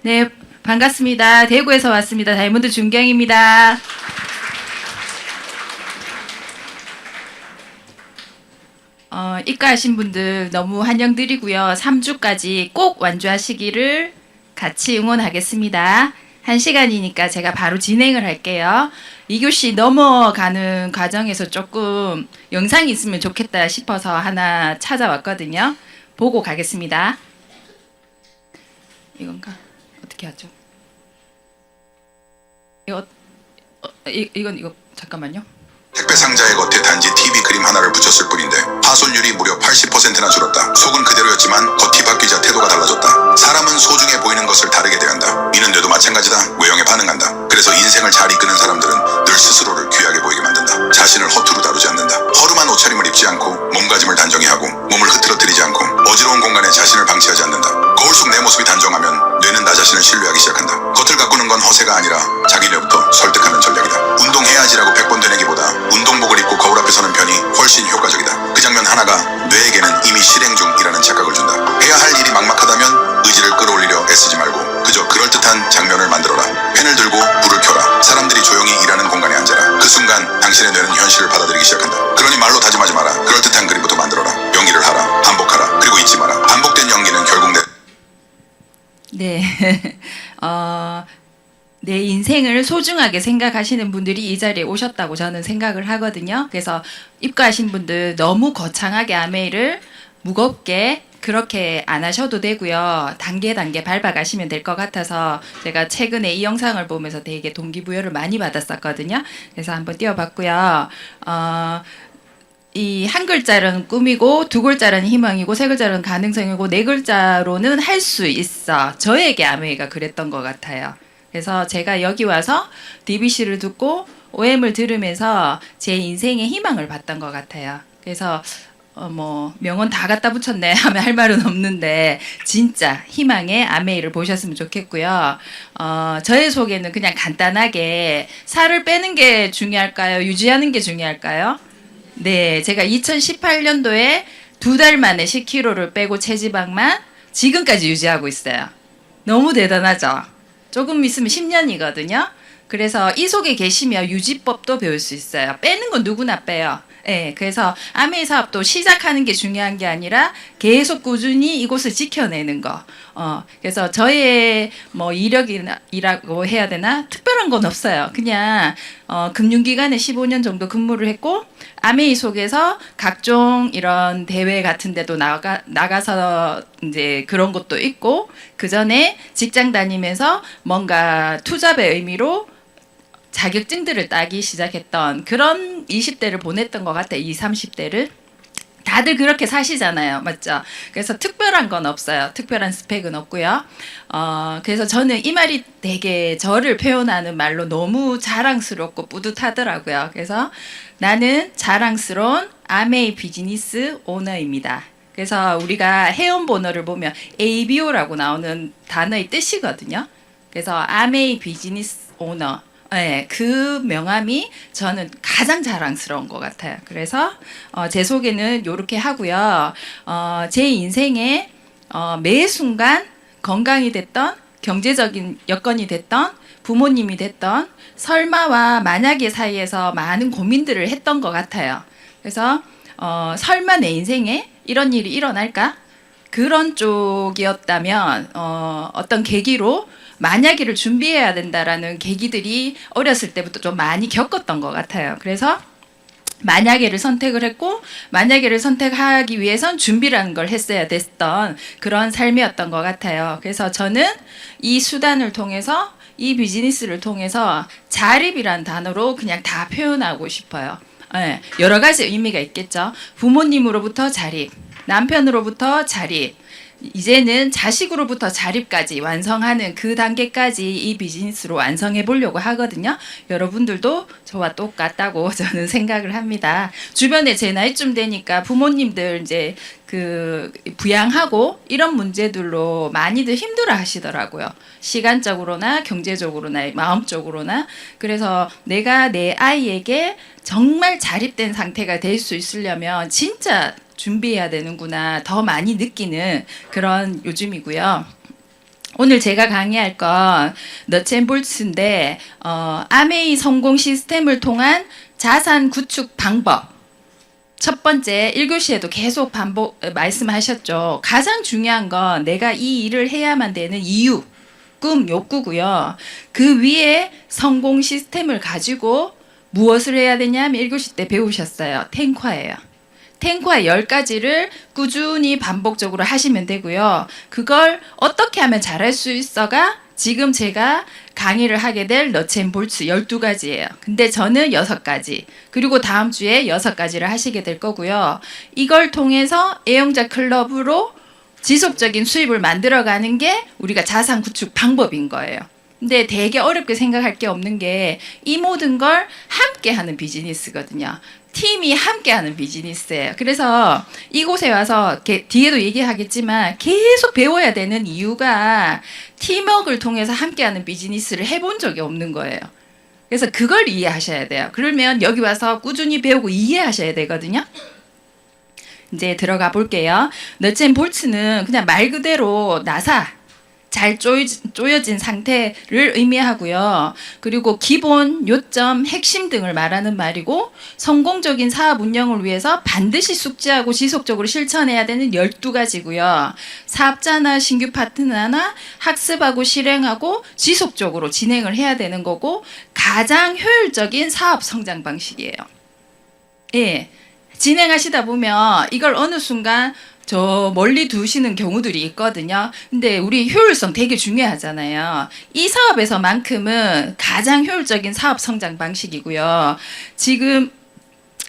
네, 반갑습니다. 대구에서 왔습니다. 다이몬드 준경입니다. 입가하신 분들 너무 환영드리고요. 3주까지 꼭 완주하시기를 같이 응원하겠습니다. 1시간이니까 제가 바로 진행을 할게요. 2교시 넘어가는 과정에서 조금 영상이 있으면 좋겠다 싶어서 하나 찾아왔거든요. 보고 가겠습니다. 이건가? 어떻게 하죠? 이거 잠깐만요. 택배 상자의 겉에 단지 TV 그림 하나를 붙였을 뿐인데 파손율이 무려 80%나 줄었다. 속은 그대로였지만 겉이 바뀌자 태도가 달라졌다. 사람은 소중해 보이는 것을 다르게 대한다. 이는 뇌도 마찬가지다. 외형에 반응한다. 그래서 인생을 잘 이끄는 사람들은 늘 스스로를 귀하게 보이게 만든다. 자신을 허투루 다루지 않는다. 허름한 옷차림을 입지 않고 몸가짐을 단정히 하고 몸을 흐트러뜨리지 않고 어지러운 공간에 자신을 방치하지 않는다. 거울 속 내 모습이 단정하면 뇌는 나 자신을 신뢰하기 시작한다. 겉을 가꾸는 건 허세가 아니라 자기 뇌부터 설득하는 전략이다. 운동해야지라고 100번 되뇌기보다 운동복을 입고 거울 앞에 서는 편이 훨씬 효과적이다. 그 장면 하나가 뇌에게는 이미 실행 중이라는 착각을 준다. 해야 할 일이 막막하다면 의지를 끌어올리려 애쓰지 말고 그저 그럴듯한 장면을 만들어라. 펜을 들고 불을 켜라. 사람들이 조용히 일하는 공간에 앉아라. 그 순간 당신의 뇌는 현실을 받아들이기 시작한다. 그러니 말로 다짐하지 마라. 그럴듯한 그림부터 만들어라. 연기를 하라. 반복하라. 그리고 잊지 마라. 반복된 연기는 결국 네. 내 인생을 소중하게 생각하시는 분들이 이 자리에 오셨다고 저는 생각을 하거든요. 그래서 입가하신 분들 너무 거창하게 아메이를 무겁게 그렇게 안 하셔도 되고요. 단계 밟아가시면 될 것 같아서 제가 최근에 이 영상을 보면서 되게 동기부여를 많이 받았었거든요. 그래서 한번 띄워봤고요. 이 한 글자로는 꿈이고, 두 글자로는 희망이고, 세 글자로는 가능성이고, 네 글자로는 할 수 있어. 저에게 아메이가 그랬던 것 같아요. 그래서 제가 여기 와서 DBC를 듣고 OM을 들으면서 제 인생의 희망을 봤던 것 같아요. 그래서 명언 다 갖다 붙였네 하면 할 말은 없는데 진짜 희망의 아메이를 보셨으면 좋겠고요. 저의 소개는 그냥 간단하게 살을 빼는 게 중요할까요? 유지하는 게 중요할까요? 네, 제가 2018년도에 2달 만에 10kg를 빼고 체지방만 지금까지 유지하고 있어요. 너무 대단하죠? 조금 있으면 10년이거든요. 그래서 이 속에 계시면 유지법도 배울 수 있어요. 빼는 건 누구나 빼요. 네, 그래서 아메이 사업도 시작하는 게 중요한 게 아니라 계속 꾸준히 이곳을 지켜내는 거. 그래서 저의 이력이라고 해야 되나? 특별한 건 없어요. 그냥 금융기관에 15년 정도 근무를 했고 아메이 속에서 각종 이런 대회 같은 데도 나가서 이제 그런 것도 있고 그 전에 직장 다니면서 뭔가 투잡의 의미로 자격증들을 따기 시작했던 그런 20대를 보냈던 것 같아요. 20, 30대를. 다들 그렇게 사시잖아요. 맞죠? 그래서 특별한 건 없어요. 특별한 스펙은 없고요. 그래서 저는 이 말이 되게 저를 표현하는 말로 너무 자랑스럽고 뿌듯하더라고요. 그래서 나는 자랑스러운 아메이 비즈니스 오너입니다. 그래서 우리가 회원 번호를 보면 ABO라고 나오는 단어의 뜻이거든요. 그래서 아메이 비즈니스 오너. 네, 그 명함이 저는 가장 자랑스러운 것 같아요. 그래서 제 소개는 이렇게 하고요. 제 인생에 매 순간 건강이 됐던 경제적인 여건이 됐던 부모님이 됐던 설마와 만약의 사이에서 많은 고민들을 했던 것 같아요. 그래서 설마 내 인생에 이런 일이 일어날까? 그런 쪽이었다면 어떤 계기로 만약에를 준비해야 된다라는 계기들이 어렸을 때부터 좀 많이 겪었던 것 같아요. 그래서 만약에를 선택을 했고 만약에를 선택하기 위해선 준비라는 걸 했어야 됐던 그런 삶이었던 것 같아요. 그래서 저는 이 수단을 통해서 이 비즈니스를 통해서 자립이란 단어로 그냥 다 표현하고 싶어요. 네, 여러 가지 의미가 있겠죠. 부모님으로부터 자립, 남편으로부터 자립, 이제는 자식으로부터 자립까지 완성하는 그 단계까지 이 비즈니스로 완성해 보려고 하거든요. 여러분들도 저와 똑같다고 저는 생각을 합니다. 주변에 제 나이쯤 되니까 부모님들 이제 그 부양하고 이런 문제들로 많이들 힘들어 하시더라고요. 시간적으로나 경제적으로나 마음적으로나. 그래서 내가 내 아이에게 정말 자립된 상태가 될 수 있으려면 진짜 준비해야 되는구나 더 많이 느끼는 그런 요즘이고요. 오늘 제가 강의할 건 너앤볼츠인데 아메이 성공 시스템을 통한 자산 구축 방법. 첫 번째 1교시에도 계속 반복 말씀하셨죠. 가장 중요한 건 내가 이 일을 해야만 되는 이유, 꿈, 욕구고요. 그 위에 성공 시스템을 가지고 무엇을 해야 되냐면 1교시 때 배우셨어요. 탱화예요. 탱화 10가지를 꾸준히 반복적으로 하시면 되고요. 그걸 어떻게 하면 잘할 수 있어가 지금 제가 강의를 하게 될 너앤볼츠 12가지예요. 근데 저는 6가지. 그리고 다음 주에 6가지를 하시게 될 거고요. 이걸 통해서 애용자 클럽으로 지속적인 수입을 만들어가는 게 우리가 자산 구축 방법인 거예요. 근데 되게 어렵게 생각할 게 없는 게 이 모든 걸 함께 하는 비즈니스거든요. 팀이 함께하는 비즈니스예요. 그래서 이곳에 와서 뒤에도 얘기하겠지만 계속 배워야 되는 이유가 팀워크를 통해서 함께하는 비즈니스를 해본 적이 없는 거예요. 그래서 그걸 이해하셔야 돼요. 그러면 여기 와서 꾸준히 배우고 이해하셔야 되거든요. 이제 들어가 볼게요. 너앤볼츠는 그냥 말 그대로 나사, 잘 쪼여진 상태를 의미하고요. 그리고 기본, 요점, 핵심 등을 말하는 말이고 성공적인 사업 운영을 위해서 반드시 숙지하고 지속적으로 실천해야 되는 12가지고요. 사업자나 신규 파트너나 학습하고 실행하고 지속적으로 진행을 해야 되는 거고 가장 효율적인 사업 성장 방식이에요. 예, 진행하시다 보면 이걸 어느 순간 저 멀리 두시는 경우들이 있거든요. 근데 우리 효율성 되게 중요하잖아요. 이 사업에서만큼은 가장 효율적인 사업 성장 방식이고요. 지금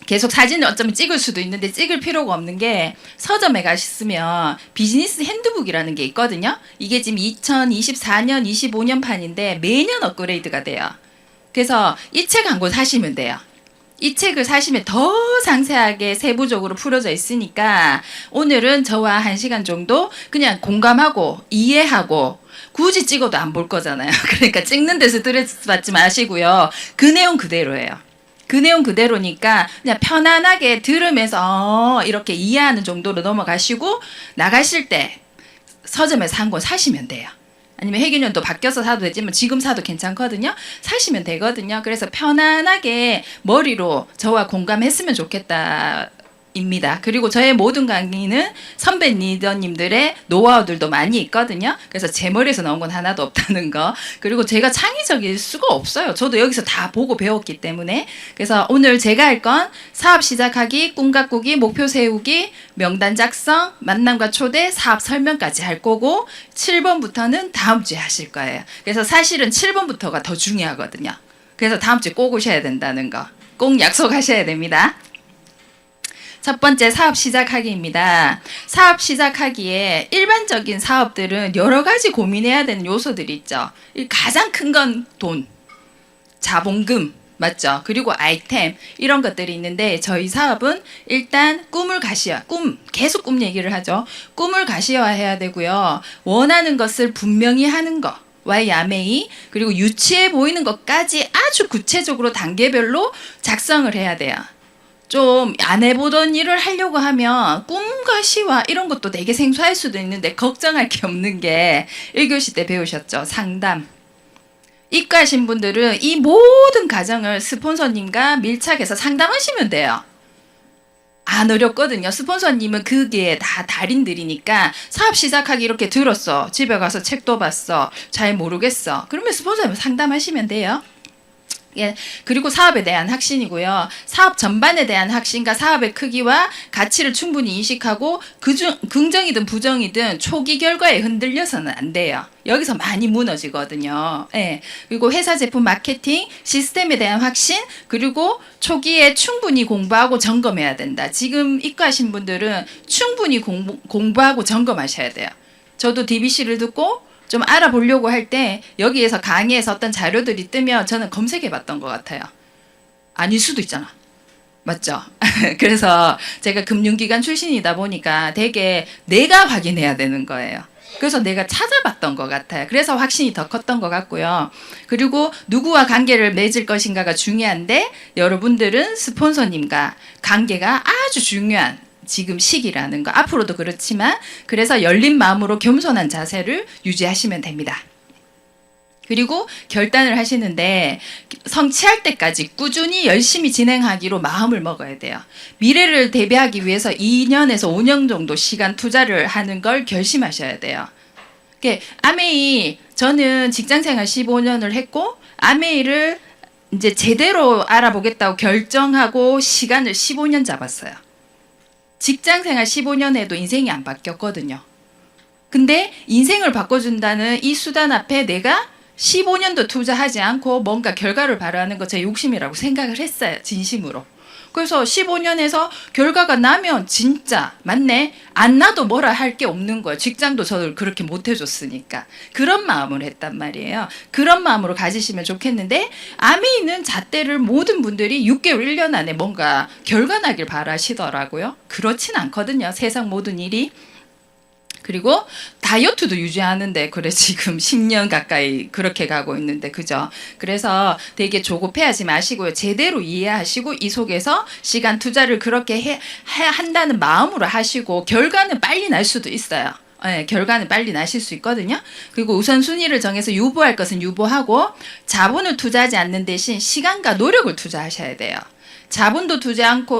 계속 사진을 어쩌면 찍을 수도 있는데 찍을 필요가 없는 게 서점에 가시면 비즈니스 핸드북이라는 게 있거든요. 이게 지금 2024년, 25년 판인데 매년 업그레이드가 돼요. 그래서 이 책 한 권 사시면 돼요. 이 책을 사시면 더 상세하게 세부적으로 풀어져 있으니까 오늘은 저와 1시간 정도 그냥 공감하고 이해하고 굳이 찍어도 안 볼 거잖아요. 그러니까 찍는 데서 스트레스 받지 마시고요. 그 내용 그대로예요. 그 내용 그대로니까 그냥 편안하게 들으면서 이렇게 이해하는 정도로 넘어가시고 나가실 때 서점에서 한 권 사시면 돼요. 아니면 회계년도 바뀌어서 사도 되지만 지금 사도 괜찮거든요. 사시면 되거든요. 그래서 편안하게 머리로 저와 공감했으면 좋겠다. 입니다. 그리고 저의 모든 강의는 선배 리더님들의 노하우들도 많이 있거든요. 그래서 제 머리에서 나온 건 하나도 없다는 거. 그리고 제가 창의적일 수가 없어요. 저도 여기서 다 보고 배웠기 때문에. 그래서 오늘 제가 할 건 사업 시작하기, 꿈 가꾸기, 목표 세우기, 명단 작성, 만남과 초대, 사업 설명까지 할 거고 7번부터는 다음 주에 하실 거예요. 그래서 사실은 7번부터가 더 중요하거든요. 그래서 다음 주에 꼭 오셔야 된다는 거. 꼭 약속하셔야 됩니다. 첫 번째 사업 시작하기입니다. 사업 시작하기에 일반적인 사업들은 여러 가지 고민해야 되는 요소들이 있죠. 가장 큰 건 돈, 자본금, 맞죠? 그리고 아이템 이런 것들이 있는데 저희 사업은 일단 꿈을 가시어, 계속 꿈 얘기를 하죠. 꿈을 가시화해야 되고요. 원하는 것을 분명히 하는 거. 야매이 그리고 유치해 보이는 것까지 아주 구체적으로 단계별로 작성을 해야 돼요. 좀 안 해보던 일을 하려고 하면 꿈과 시와 이런 것도 되게 생소할 수도 있는데 걱정할 게 없는 게 1교시 때 배우셨죠. 상담. 이과하신 분들은 이 모든 과정을 스폰서님과 밀착해서 상담하시면 돼요. 안 어렵거든요. 스폰서님은 그게 다 달인들이니까 사업 시작하기 이렇게 들었어. 집에 가서 책도 봤어. 잘 모르겠어. 그러면 스폰서님 상담하시면 돼요. 예, 그리고 사업에 대한 확신이고요. 사업 전반에 대한 확신과 사업의 크기와 가치를 충분히 인식하고 그중 긍정이든 부정이든 초기 결과에 흔들려서는 안 돼요. 여기서 많이 무너지거든요. 예, 그리고 회사 제품 마케팅, 시스템에 대한 확신, 그리고 초기에 충분히 공부하고 점검해야 된다. 지금 이과하신 분들은 충분히 공부하고 점검하셔야 돼요. 저도 DBC를 듣고 좀 알아보려고 할 때 여기에서 강의에서 어떤 자료들이 뜨면 저는 검색해 봤던 것 같아요. 아닐 수도 있잖아. 맞죠? 그래서 제가 금융기관 출신이다 보니까 되게 내가 확인해야 되는 거예요. 그래서 내가 찾아봤던 것 같아요. 그래서 확신이 더 컸던 것 같고요. 그리고 누구와 관계를 맺을 것인가가 중요한데 여러분들은 스폰서님과 관계가 아주 중요한 지금 시기라는 거. 앞으로도 그렇지만 그래서 열린 마음으로 겸손한 자세를 유지하시면 됩니다. 그리고 결단을 하시는데 성취할 때까지 꾸준히 열심히 진행하기로 마음을 먹어야 돼요. 미래를 대비하기 위해서 2년에서 5년 정도 시간 투자를 하는 걸 결심하셔야 돼요. 아메이, 저는 직장생활 15년을 했고 아메이를 이제 제대로 알아보겠다고 결정하고 시간을 15년 잡았어요. 직장생활 15년 해도 인생이 안 바뀌었거든요. 근데 인생을 바꿔준다는 이 수단 앞에 내가 15년도 투자하지 않고 뭔가 결과를 바라는 거 제 욕심이라고 생각을 했어요. 진심으로. 그래서 15년에서 결과가 나면 진짜 맞네. 안 나도 뭐라 할 게 없는 거예요. 직장도 저를 그렇게 못 해줬으니까. 그런 마음을 했단 말이에요. 그런 마음으로 가지시면 좋겠는데 아메이는 잣대를 모든 분들이 6개월 1년 안에 뭔가 결과 나길 바라시더라고요. 그렇진 않거든요. 세상 모든 일이. 그리고 다이어트도 유지하는데 그래 지금 10년 가까이 그렇게 가고 있는데 그죠? 그래서 되게 조급해하지 마시고요. 제대로 이해하시고 이 속에서 시간 투자를 그렇게 한다는 마음으로 하시고 결과는 빨리 날 수도 있어요. 네, 결과는 빨리 나실 수 있거든요. 그리고 우선순위를 정해서 유보할 것은 유보하고 자본을 투자하지 않는 대신 시간과 노력을 투자하셔야 돼요. 자본도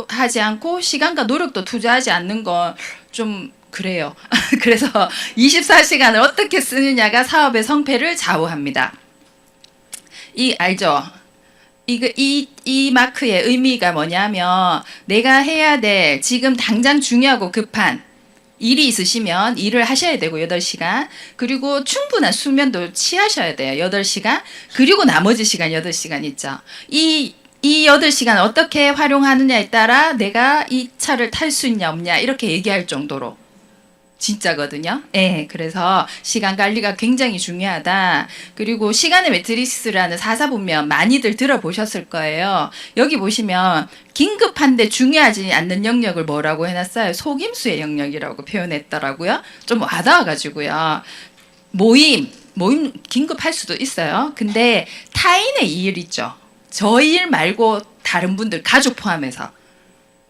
하지 않고 시간과 노력도 투자하지 않는 건 좀 그래요. 그래서 24시간을 어떻게 쓰느냐가 사업의 성패를 좌우합니다. 알죠? 이 마크의 의미가 뭐냐면 내가 해야 될 지금 당장 중요하고 급한 일이 있으시면 일을 하셔야 되고 8시간 그리고 충분한 수면도 취하셔야 돼요. 8시간 그리고 나머지 시간 8시간 있죠. 이 8시간 어떻게 활용하느냐에 따라 내가 이 차를 탈 수 있냐 없냐 이렇게 얘기할 정도로 진짜거든요. 네, 그래서 시간 관리가 굉장히 중요하다. 그리고 시간의 매트리스라는 사사분면 많이들 들어보셨을 거예요. 여기 보시면 긴급한데 중요하지 않는 영역을 뭐라고 해놨어요? 속임수의 영역이라고 표현했더라고요. 좀 와닿아가지고요. 모임 긴급할 수도 있어요. 근데 타인의 일 있죠. 저 일 말고 다른 분들 가족 포함해서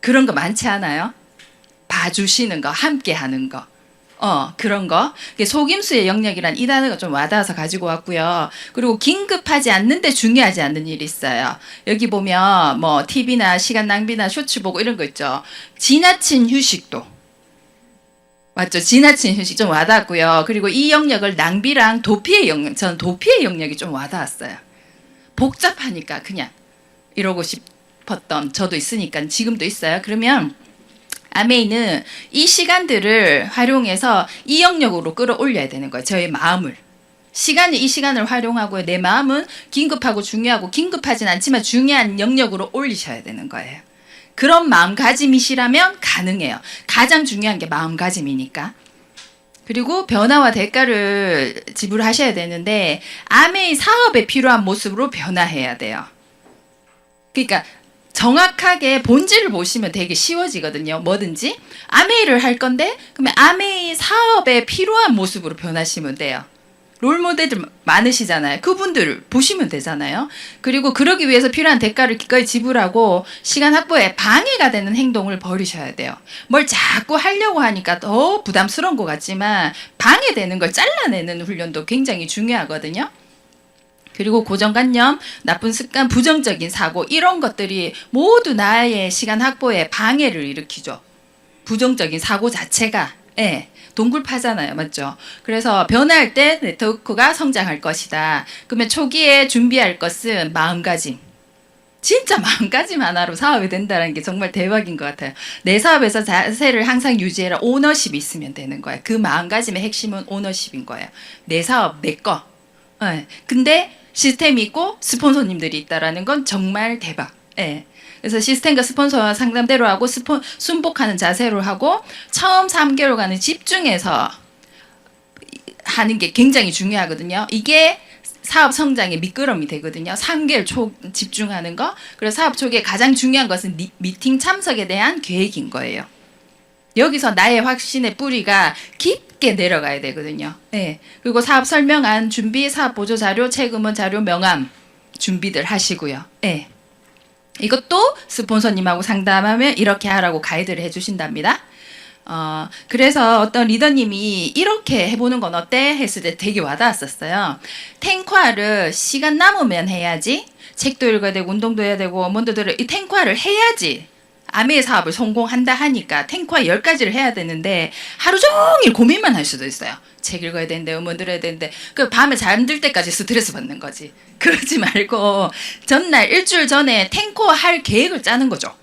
그런 거 많지 않아요? 봐주시는 거, 함께 하는 거. 그런 거. 속임수의 영역이란 이 단어가 좀 와닿아서 가지고 왔고요. 그리고 긴급하지 않는데 중요하지 않는 일이 있어요. 여기 보면 뭐 TV나 시간 낭비나 쇼츠 보고 이런 거 있죠. 지나친 휴식도. 맞죠? 지나친 휴식 좀 와닿았고요. 그리고 이 영역을 낭비랑 도피의 영역, 저는 도피의 영역이 좀 와닿았어요. 복잡하니까 그냥 이러고 싶었던 저도 있으니까 지금도 있어요. 그러면 아메이는 이 시간들을 활용해서 이 영역으로 끌어올려야 되는 거예요. 저의 마음을. 이 시간을 활용하고 내 마음은 긴급하고 중요하고 긴급하진 않지만 중요한 영역으로 올리셔야 되는 거예요. 그런 마음가짐이시라면 가능해요. 가장 중요한 게 마음가짐이니까. 그리고 변화와 대가를 지불하셔야 되는데 아메이 사업에 필요한 모습으로 변화해야 돼요. 그러니까 정확하게 본질을 보시면 되게 쉬워지거든요. 뭐든지 아메이를 할 건데 그러면 아메이 사업에 필요한 모습으로 변하시면 돼요. 롤모델들 많으시잖아요. 그분들 보시면 되잖아요. 그리고 그러기 위해서 필요한 대가를 기꺼이 지불하고 시간 확보에 방해가 되는 행동을 버리셔야 돼요. 뭘 자꾸 하려고 하니까 더 부담스러운 것 같지만 방해되는 걸 잘라내는 훈련도 굉장히 중요하거든요. 그리고 고정관념, 나쁜 습관, 부정적인 사고 이런 것들이 모두 나의 시간 확보에 방해를 일으키죠. 부정적인 사고 자체가 동굴파잖아요. 맞죠? 그래서 변화할 때 네트워크가 성장할 것이다. 그러면 초기에 준비할 것은 마음가짐. 진짜 마음가짐 하나로 사업이 된다는 게 정말 대박인 것 같아요. 내 사업에서 자세를 항상 유지해라. 오너십이 있으면 되는 거예요. 그 마음가짐의 핵심은 오너십인 거예요. 내 사업, 내 거. 근데 시스템이 있고 스폰서님들이 있다라는 건 정말 대박. 그래서 시스템과 스폰서와 상담대로 하고 순복하는 자세로 하고 처음 3개월간은 집중해서 하는 게 굉장히 중요하거든요. 이게 사업 성장의 미끄럼이 되거든요. 3개월 집중하는 거. 그래서 사업 초기에 가장 중요한 것은 미팅 참석에 대한 계획인 거예요. 여기서 나의 확신의 뿌리가 깊게 내려가야 되거든요. 그리고 사업 설명안 준비, 사업 보조 자료, 체금원 자료, 명함 준비들 하시고요. 이것도 스폰서님하고 상담하면 이렇게 하라고 가이드를 해주신답니다. 그래서 어떤 리더님이 이렇게 해보는 건 어때? 했을 때 되게 와닿았었어요. 탱과를 시간 남으면 해야지. 책도 읽어야 되고 운동도 해야 되고 뭔도들 이 탱과를 해야지. 아메 사업을 성공한다 하니까 탱과 10가지를 해야 되는데 하루 종일 고민만 할 수도 있어요. 책 읽어야 되는데 음원 들어야 되는데 그 밤에 잠들 때까지 스트레스 받는 거지. 그러지 말고 전날 일주일 전에 탱과 할 계획을 짜는 거죠.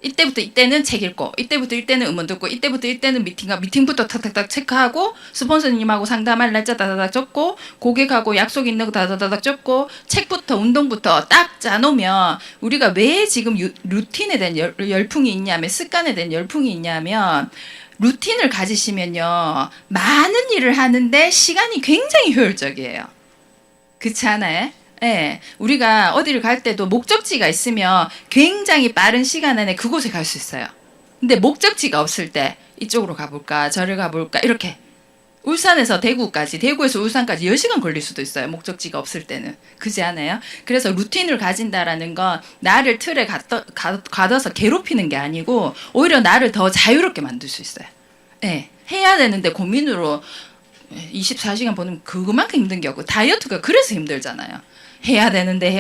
이때부터 이때는 책 읽고 이때부터 이때는 음원 듣고 이때부터 이때는 미팅부터 탁탁탁 체크하고 스폰서님하고 상담할 날짜 다다닥 적고 고객하고 약속 있는 거 다다닥 적고 책부터 운동부터 딱 짜놓으면 우리가 왜 지금 루틴에 대한 열풍이 있냐면 습관에 대한 열풍이 있냐면 루틴을 가지시면요 많은 일을 하는데 시간이 굉장히 효율적이에요. 그렇지 않아요? 예, 우리가 어디를 갈 때도 목적지가 있으면 굉장히 빠른 시간 안에 그곳에 갈 수 있어요. 근데 목적지가 없을 때 이쪽으로 가볼까 저를 가볼까 이렇게 울산에서 대구까지 대구에서 울산까지 10시간 걸릴 수도 있어요. 목적지가 없을 때는. 그렇지 않아요? 그래서 루틴을 가진다라는 건 나를 틀에 가둬서 괴롭히는 게 아니고 오히려 나를 더 자유롭게 만들 수 있어요. 예, 해야 되는데 고민으로 24시간 보내면 그만큼 힘든 게 없고 다이어트가 그래서 힘들잖아요. 해야 되는데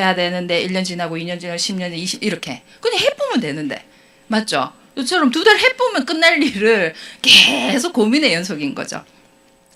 1년 지나고 2년 지나고 10년 20 이렇게 그냥 해보면 되는데 맞죠? 이처럼 2달 해보면 끝날 일을 계속 고민의 연속인 거죠.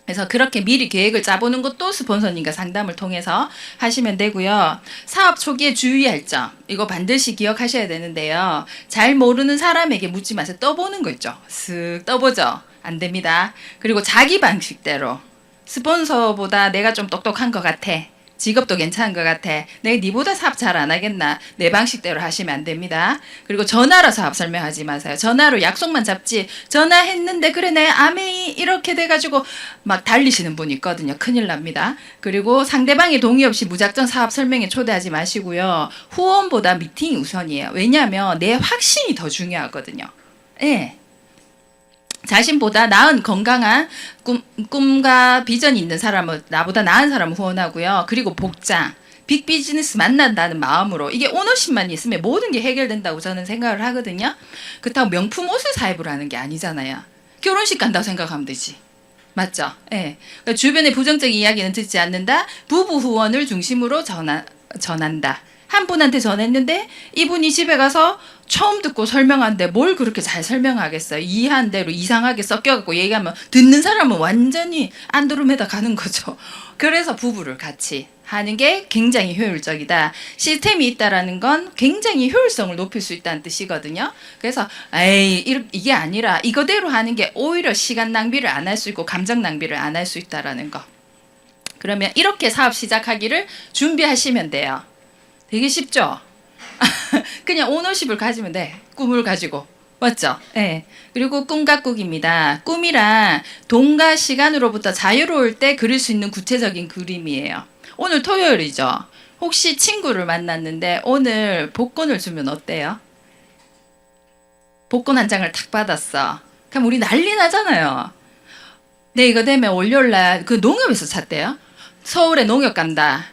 그래서 그렇게 미리 계획을 짜보는 것도 스폰서님과 상담을 통해서 하시면 되고요. 사업 초기에 주의할 점 이거 반드시 기억하셔야 되는데요. 잘 모르는 사람에게 묻지 마세요. 떠보는 거 있죠. 쓱 떠보죠. 안 됩니다. 그리고 자기 방식대로 스폰서보다 내가 좀 똑똑한 것 같아. 직업도 괜찮은 것 같아. 내가 니보다 사업 잘 안 하겠나. 내 방식대로 하시면 안 됩니다. 그리고 전화로 사업 설명하지 마세요. 전화로 약속만 잡지. 전화했는데 그래 내 아메이 이렇게 돼가지고 막 달리시는 분이 있거든요. 큰일 납니다. 그리고 상대방의 동의 없이 무작정 사업 설명에 초대하지 마시고요. 후원보다 미팅이 우선이에요. 왜냐하면 내 확신이 더 중요하거든요. 예. 자신보다 나은 건강한 꿈과 비전이 있는 사람을 나보다 나은 사람을 후원하고요. 그리고 복장, 빅비즈니스 만난다는 마음으로 이게 오너십만 있으면 모든 게 해결된다고 저는 생각을 하거든요. 그렇다고 명품 옷을 사입으로 하는 게 아니잖아요. 결혼식 간다고 생각하면 되지. 맞죠? 예. 그러니까 주변의 부정적인 이야기는 듣지 않는다. 부부 후원을 중심으로 전한다. 한 분한테 전했는데 이분이 집에 가서 처음 듣고 설명하는데 뭘 그렇게 잘 설명하겠어요. 이해한 대로 이상하게 섞여갖고 얘기하면 듣는 사람은 완전히 안드로메다 가는 거죠. 그래서 부부를 같이 하는 게 굉장히 효율적이다. 시스템이 있다라는 건 굉장히 효율성을 높일 수 있다는 뜻이거든요. 그래서 이게 아니라 이거대로 하는 게 오히려 시간 낭비를 안 할 수 있고 감정 낭비를 안 할 수 있다라는 거. 그러면 이렇게 사업 시작하기를 준비하시면 돼요. 되게 쉽죠? 그냥 오너십을 가지면 돼. 꿈을 가지고. 맞죠? 네. 그리고 꿈가꾸기입니다. 꿈이란 돈과 시간으로부터 자유로울 때 그릴 수 있는 구체적인 그림이에요. 오늘 토요일이죠. 혹시 친구를 만났는데 오늘 복권을 주면 어때요? 복권 한 장을 탁 받았어. 그럼 우리 난리 나잖아요. 네, 이거 되면 월요일날 그 농협에서 찼대요. 서울에 농협 간다.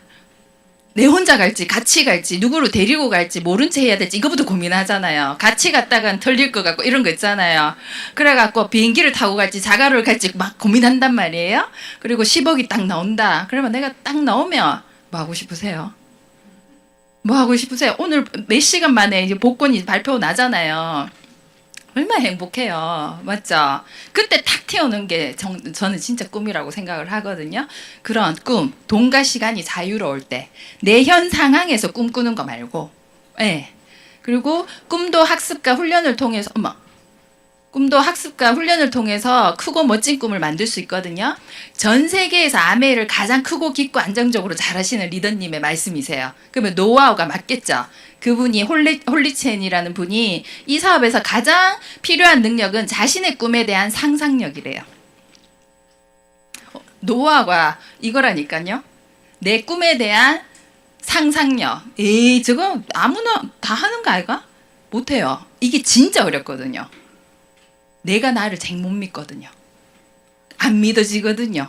내 혼자 갈지 같이 갈지 누구를 데리고 갈지 모른 채 해야 될지 이거부터 고민하잖아요. 같이 갔다간 털릴 것 같고 이런 거 있잖아요. 그래갖고 비행기를 타고 갈지 자가를 갈지 막 고민한단 말이에요. 그리고 10억이 딱 나온다. 그러면 내가 딱 나오면 뭐 하고 싶으세요? 뭐 하고 싶으세요? 오늘 몇 시간 만에 이제 복권이 발표 나잖아요. 얼마나 행복해요. 맞죠? 그때 탁 튀어오는 게 저는 진짜 꿈이라고 생각을 하거든요. 그런 꿈, 돈과 시간이 자유로울 때 내 현 상황에서 꿈꾸는 거 말고 예. 그리고 꿈도 학습과 훈련을 통해서 크고 멋진 꿈을 만들 수 있거든요. 전 세계에서 아메이를 가장 크고 깊고 안정적으로 잘하시는 리더님의 말씀이세요. 그러면 노하우가 맞겠죠. 그분이 홀리첸이라는 분이 이 사업에서 가장 필요한 능력은 자신의 꿈에 대한 상상력이래요. 노하우가 이거라니까요. 내 꿈에 대한 상상력. 저거 아무나 다 하는 거 아이가? 못해요. 이게 진짜 어렵거든요. 내가 나를 잘 못 믿거든요. 안 믿어지거든요.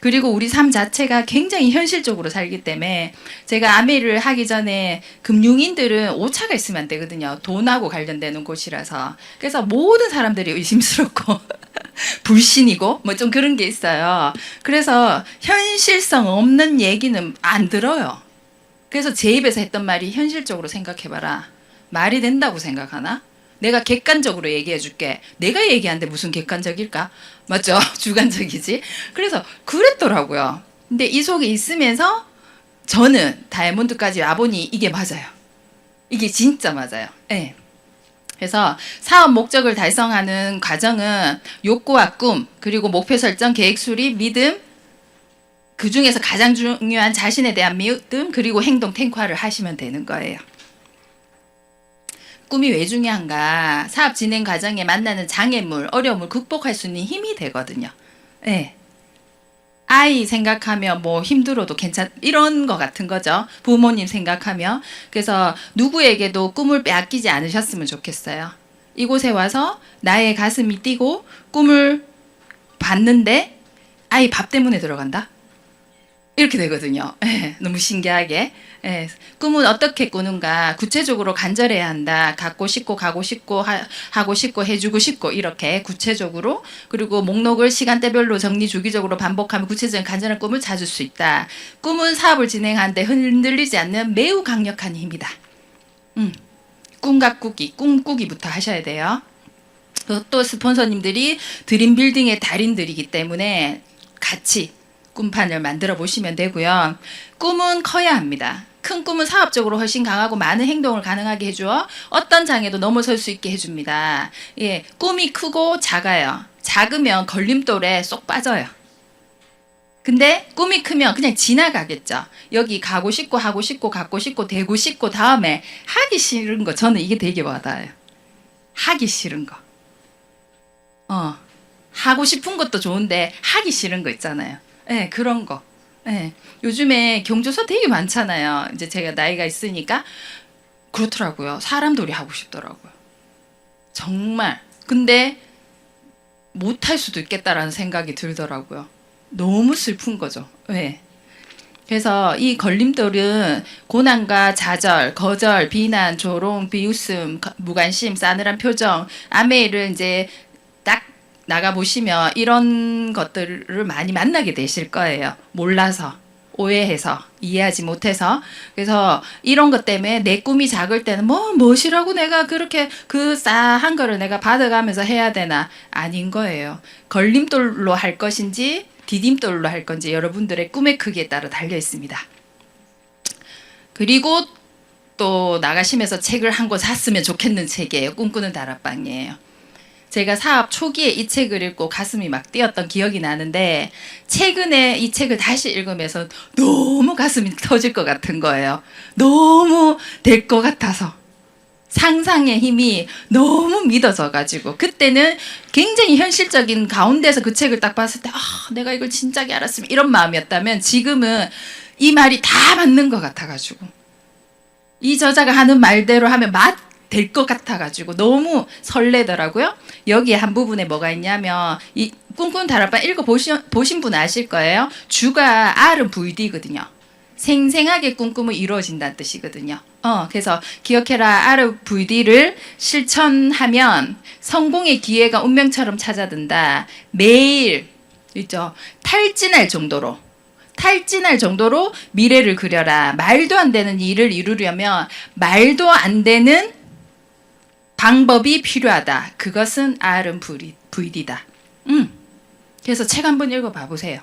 그리고 우리 삶 자체가 굉장히 현실적으로 살기 때문에 제가 아메를 하기 전에 금융인들은 오차가 있으면 안 되거든요. 돈하고 관련되는 곳이라서. 그래서 모든 사람들이 의심스럽고 불신이고 뭐 좀 그런 게 있어요. 그래서 현실성 없는 얘기는 안 들어요. 그래서 제 입에서 했던 말이 현실적으로 생각해봐라. 말이 된다고 생각하나? 내가 객관적으로 얘기해 줄게. 내가 얘기하는데 무슨 객관적일까? 맞죠? 주관적이지. 그래서 그랬더라고요. 근데 이 속에 있으면서 저는 다이아몬드까지 와보니 이게 맞아요. 이게 진짜 맞아요. 네. 그래서 사업 목적을 달성하는 과정은 욕구와 꿈, 그리고 목표 설정, 계획 수립, 믿음, 그 중에서 가장 중요한 자신에 대한 믿음, 그리고 행동 탱화를 하시면 되는 거예요. 꿈이 왜 중요한가? 사업 진행 과정에 만나는 장애물, 어려움을 극복할 수 있는 힘이 되거든요. 네. 아이 생각하면 뭐 힘들어도 이런 거 같은 거죠. 부모님 생각하면. 그래서 누구에게도 꿈을 빼앗기지 않으셨으면 좋겠어요. 이곳에 와서 나의 가슴이 뛰고 꿈을 봤는데 아이 밥 때문에 들어간다? 이렇게 되거든요. 너무 신기하게. 꿈은 어떻게 꾸는가 구체적으로 간절해야 한다. 갖고 싶고 가고 싶고 하고 싶고 해주고 싶고 이렇게 구체적으로, 그리고 목록을 시간대별로 정리 주기적으로 반복하면 구체적인 간절한 꿈을 찾을 수 있다. 꿈은 사업을 진행하는데 흔들리지 않는 매우 강력한 힘이다. 꿈 가꾸기, 꿈꾸기부터 하셔야 돼요. 또 스폰서님들이 드림빌딩의 달인들이기 때문에 같이 꿈판을 만들어 보시면 되고요. 꿈은 커야 합니다. 큰 꿈은 사업적으로 훨씬 강하고 많은 행동을 가능하게 해주어 어떤 장애도 넘어설 수 있게 해줍니다. 예, 꿈이 크고 작아요. 작으면 걸림돌에 쏙 빠져요. 근데 꿈이 크면 그냥 지나가겠죠. 여기 가고 싶고 하고 싶고 갖고 싶고 되고 싶고 다음에 하기 싫은 거, 저는 이게 되게 와닿아요. 하기 싫은 거. 하고 싶은 것도 좋은데 하기 싫은 거 있잖아요. 네, 그런 거. 네. 요즘에 경조사 되게 많잖아요. 이제 제가 나이가 있으니까 그렇더라고요. 사람들이 하고 싶더라고요. 정말. 근데 못할 수도 있겠다라는 생각이 들더라고요. 너무 슬픈 거죠. 네. 그래서 이 걸림돌은 고난과 좌절, 거절, 비난, 조롱, 비웃음, 무관심, 싸늘한 표정, 아메이를 이제 딱 나가보시면 이런 것들을 많이 만나게 되실 거예요. 몰라서, 오해해서, 이해하지 못해서. 그래서 이런 것 때문에 내 꿈이 작을 때는 무엇이라고 내가 그렇게 그 싸한 거를 내가 받아가면서 해야 되나? 아닌 거예요. 걸림돌로 할 것인지 디딤돌로 할 건지 여러분들의 꿈의 크기에 따라 달려 있습니다. 그리고 또 나가시면서 책을 한 권 샀으면 좋겠는 책이에요. 꿈꾸는 다락방이에요. 제가 사업 초기에 이 책을 읽고 가슴이 막 뛰었던 기억이 나는데 최근에 이 책을 다시 읽으면서 너무 가슴이 터질 것 같은 거예요. 너무 될 것 같아서. 상상의 힘이 너무 믿어져가지고 그때는 굉장히 현실적인 가운데서 그 책을 딱 봤을 때 내가 이걸 진작에 알았으면 이런 마음이었다면 지금은 이 말이 다 맞는 것 같아가지고 이 저자가 하는 말대로 하면 될 것 같아가지고 너무 설레더라고요. 여기에 한 부분에 뭐가 있냐면 이 꿈꾸는 다락방 읽어보신 분 아실 거예요. 주가 R은 VD거든요. 생생하게 꿈꾸면 이루어진다는 뜻이거든요. 그래서 기억해라. RVD를 실천하면 성공의 기회가 운명처럼 찾아든다. 매일 있죠. 탈진할 정도로 미래를 그려라. 말도 안 되는 일을 이루려면 말도 안 되는 방법이 필요하다. 그것은 RVD다. 그래서 책 한번 읽어봐 보세요.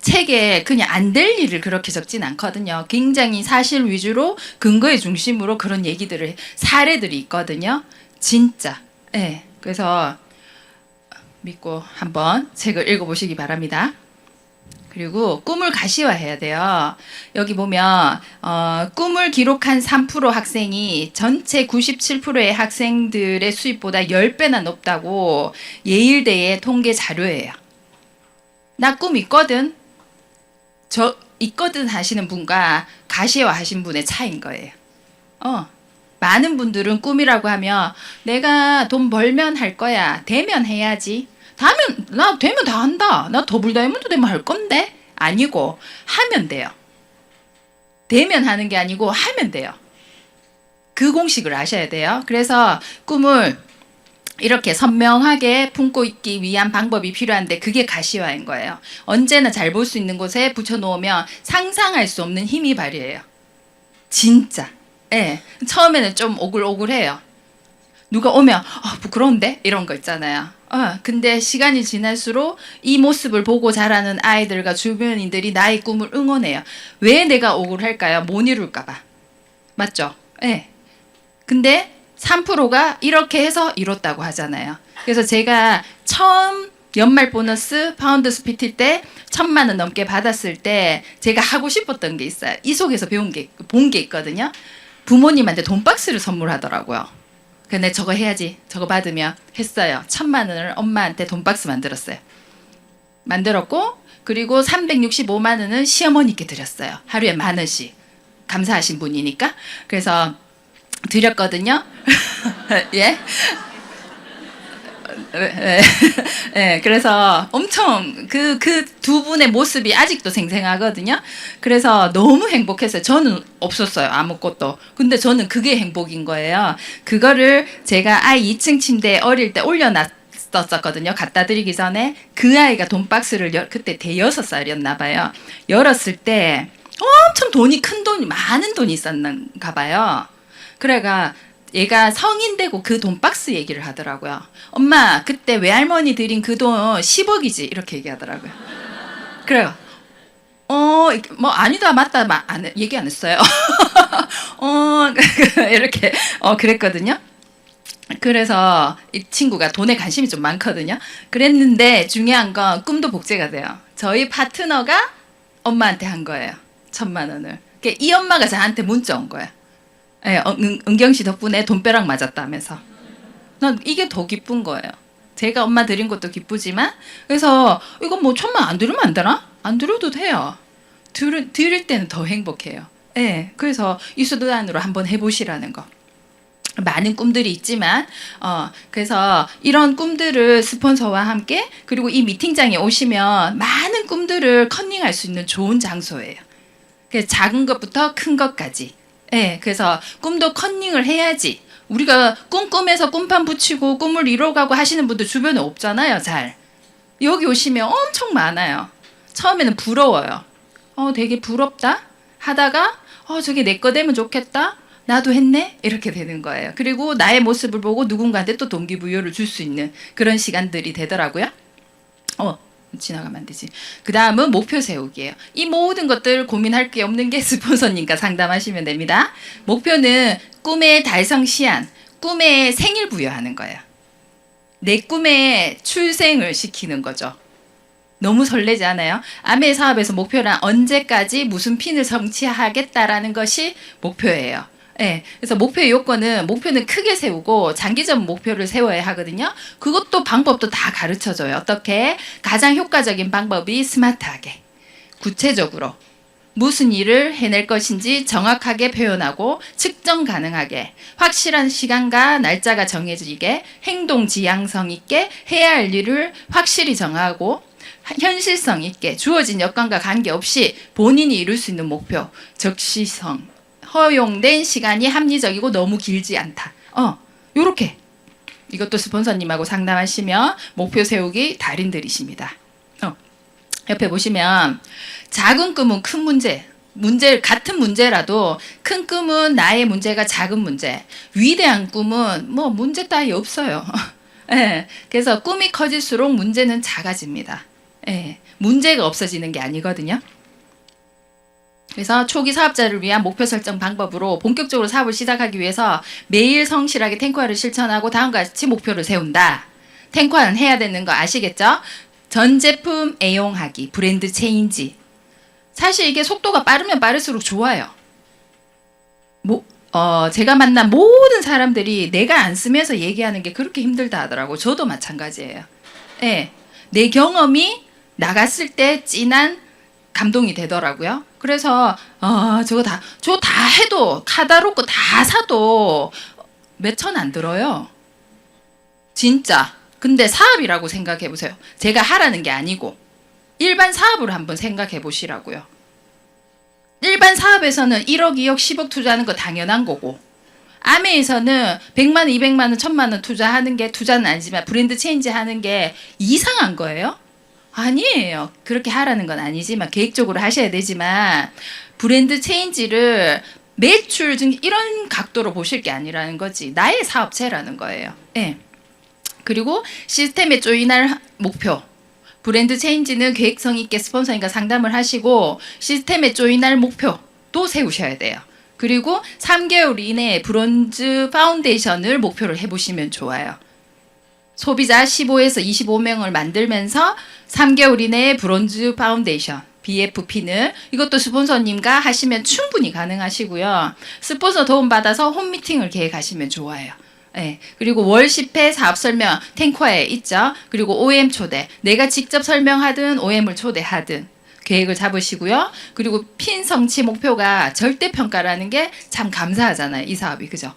책에 그냥 안 될 일을 그렇게 적진 않거든요. 굉장히 사실 위주로 근거의 중심으로 그런 얘기들을 사례들이 있거든요. 진짜. 네. 그래서 믿고 한번 책을 읽어보시기 바랍니다. 그리고 꿈을 가시화해야 돼요. 여기 보면 꿈을 기록한 3% 학생이 전체 97%의 학생들의 수입보다 10배나 높다고 예일대의 통계 자료예요. 나 꿈 있거든. 저 있거든 하시는 분과 가시화 하신 분의 차이인 거예요. 많은 분들은 꿈이라고 하면 내가 돈 벌면 할 거야. 되면 해야지. 나 되면 다 한다. 나 더블 다이아몬드 되면 할 건데? 아니고 하면 돼요. 되면 하는 게 아니고 하면 돼요. 그 공식을 아셔야 돼요. 그래서 꿈을 이렇게 선명하게 품고 있기 위한 방법이 필요한데 그게 가시화인 거예요. 언제나 잘 볼 수 있는 곳에 붙여놓으면 상상할 수 없는 힘이 발휘해요. 진짜. 예. 처음에는 좀 오글오글해요. 누가 오면 부끄러운데? 이런 거 있잖아요. 근데 시간이 지날수록 이 모습을 보고 자라는 아이들과 주변인들이 나의 꿈을 응원해요. 왜 내가 억울할까요? 못 이룰까 봐. 맞죠? 예. 근데 3%가 이렇게 해서 이뤘다고 하잖아요. 그래서 제가 처음 연말 보너스 파운드 스피틀 때 1,000만 원 넘게 받았을 때 제가 하고 싶었던 게 있어요. 이 속에서 본 게 있거든요. 부모님한테 돈박스를 선물하더라고요. 근데 저거 해야지. 저거 받으면 했어요. 1,000만 원을 엄마한테 돈박스 만들었어요. 만들었고 그리고 365만 원은 시어머니께 드렸어요. 하루에 10,000원씩. 감사하신 분이니까. 그래서 드렸거든요. 예? 예, 그래서 엄청 그 두 분의 모습이 아직도 생생하거든요. 그래서 너무 행복했어요. 저는 없었어요. 아무것도. 근데 저는 그게 행복인 거예요. 그거를 제가 아이 2층 침대에 어릴 때 올려놨었거든요. 갖다 드리기 전에. 그 아이가 돈박스를 그때 대여섯 살이었나 봐요. 열었을 때 엄청 큰 돈이, 많은 돈이 있었는가 봐요. 그래가 얘가 성인 되고 그 돈박스 얘기를 하더라고요. 엄마, 그때 외할머니 드린 그 돈 10억이지. 이렇게 얘기하더라고요. 그래요. 뭐 아니다 맞다 얘기 안 했어요. 이렇게 그랬거든요. 그래서 이 친구가 돈에 관심이 좀 많거든요. 그랬는데 중요한 건 꿈도 복제가 돼요. 저희 파트너가 엄마한테 한 거예요. 1,000만 원을. 그러니까 이 엄마가 저한테 문자 온 거예요. 예, 은경 씨 덕분에 돈벼락 맞았다면서. 난 이게 더 기쁜 거예요. 제가 엄마 드린 것도 기쁘지만, 그래서 이거 뭐 1,000만 안 드리면 안 되나? 안 드려도 돼요. 드릴 때는 더 행복해요. 예, 그래서 이 수단으로 한번 해보시라는 거. 많은 꿈들이 있지만, 그래서 이런 꿈들을 스폰서와 함께, 그리고 이 미팅장에 오시면 많은 꿈들을 컨닝할 수 있는 좋은 장소예요. 그래서 작은 것부터 큰 것까지. 예, 그래서 꿈도 컨닝을 해야지. 우리가 꿈에서 꿈판 붙이고 꿈을 이뤄가고 하시는 분들 주변에 없잖아요, 잘. 여기 오시면 엄청 많아요. 처음에는 부러워요. 되게 부럽다 하다가 저게 내 거 되면 좋겠다. 나도 했네? 이렇게 되는 거예요. 그리고 나의 모습을 보고 누군가한테 또 동기부여를 줄 수 있는 그런 시간들이 되더라고요. 지나가면 안 되지. 그 다음은 목표 세우기예요. 이 모든 것들 고민할 게 없는 게 스폰서님과 상담하시면 됩니다. 목표는 꿈의 달성 시한, 꿈의 생일 부여하는 거예요. 내 꿈에 출생을 시키는 거죠. 너무 설레지 않아요? 아메 사업에서 목표란 언제까지 무슨 핀을 성취하겠다라는 것이 목표예요. 네, 그래서 목표의 요건은 목표는 크게 세우고 장기적 목표를 세워야 하거든요. 그것도 방법도 다 가르쳐줘요. 어떻게? 가장 효과적인 방법이 스마트하게, 구체적으로 무슨 일을 해낼 것인지 정확하게 표현하고 측정 가능하게, 확실한 시간과 날짜가 정해지게, 행동 지향성 있게 해야 할 일을 확실히 정하고 현실성 있게 주어진 여건과 관계없이 본인이 이룰 수 있는 목표, 적시성, 허용된 시간이 합리적이고 너무 길지 않다. 요렇게. 이것도 스폰서님하고 상담하시면 목표 세우기 달인들이십니다. 옆에 보시면 작은 꿈은 큰 문제, 같은 문제라도 큰 꿈은 나의 문제가 작은 문제, 위대한 꿈은 뭐 문제 따위 없어요. 네, 그래서 꿈이 커질수록 문제는 작아집니다. 네, 문제가 없어지는 게 아니거든요. 그래서 초기 사업자를 위한 목표 설정 방법으로 본격적으로 사업을 시작하기 위해서 매일 성실하게 탱커화를 실천하고 다음과 같이 목표를 세운다. 탱커화는 해야 되는 거 아시겠죠? 전 제품 애용하기, 브랜드 체인지. 사실 이게 속도가 빠르면 빠를수록 좋아요. 제가 만난 모든 사람들이 내가 안 쓰면서 얘기하는 게 그렇게 힘들다 하더라고. 저도 마찬가지예요. 네, 내 경험이 나갔을 때 진한 감동이 되더라고요. 그래서 저거 다 해도 카다로그 다 사도 몇 천 안 들어요. 진짜. 근데 사업이라고 생각해 보세요. 제가 하라는 게 아니고 일반 사업을 한번 생각해 보시라고요. 일반 사업에서는 1억, 2억, 10억 투자하는 거 당연한 거고, 아메에서는 100만 원, 200만 원, 1000만 원 투자하는 게, 투자는 아니지만 브랜드 체인지 하는 게 이상한 거예요? 아니에요. 그렇게 하라는 건 아니지만 계획적으로 하셔야 되지만, 브랜드 체인지를 매출 증 이런 각도로 보실 게 아니라는 거지. 나의 사업체라는 거예요. 예. 그리고 시스템에 조인할 목표. 브랜드 체인지는 계획성 있게 스폰서님과 상담을 하시고 시스템에 조인할 목표도 세우셔야 돼요. 그리고 3개월 이내에 브론즈 파운데이션을 목표를 해보시면 좋아요. 소비자 15에서 25명을 만들면서 3개월 이내에 브론즈 파운데이션, BFP는 이것도 스폰서님과 하시면 충분히 가능하시고요. 스폰서 도움받아서 홈미팅을 계획하시면 좋아요. 네. 그리고 월 10회 사업 설명 탱커에 있죠. 그리고 OM 초대, 내가 직접 설명하든 OM을 초대하든 계획을 잡으시고요. 그리고 핀 성취 목표가 절대평가라는 게 참 감사하잖아요. 이 사업이. 그죠?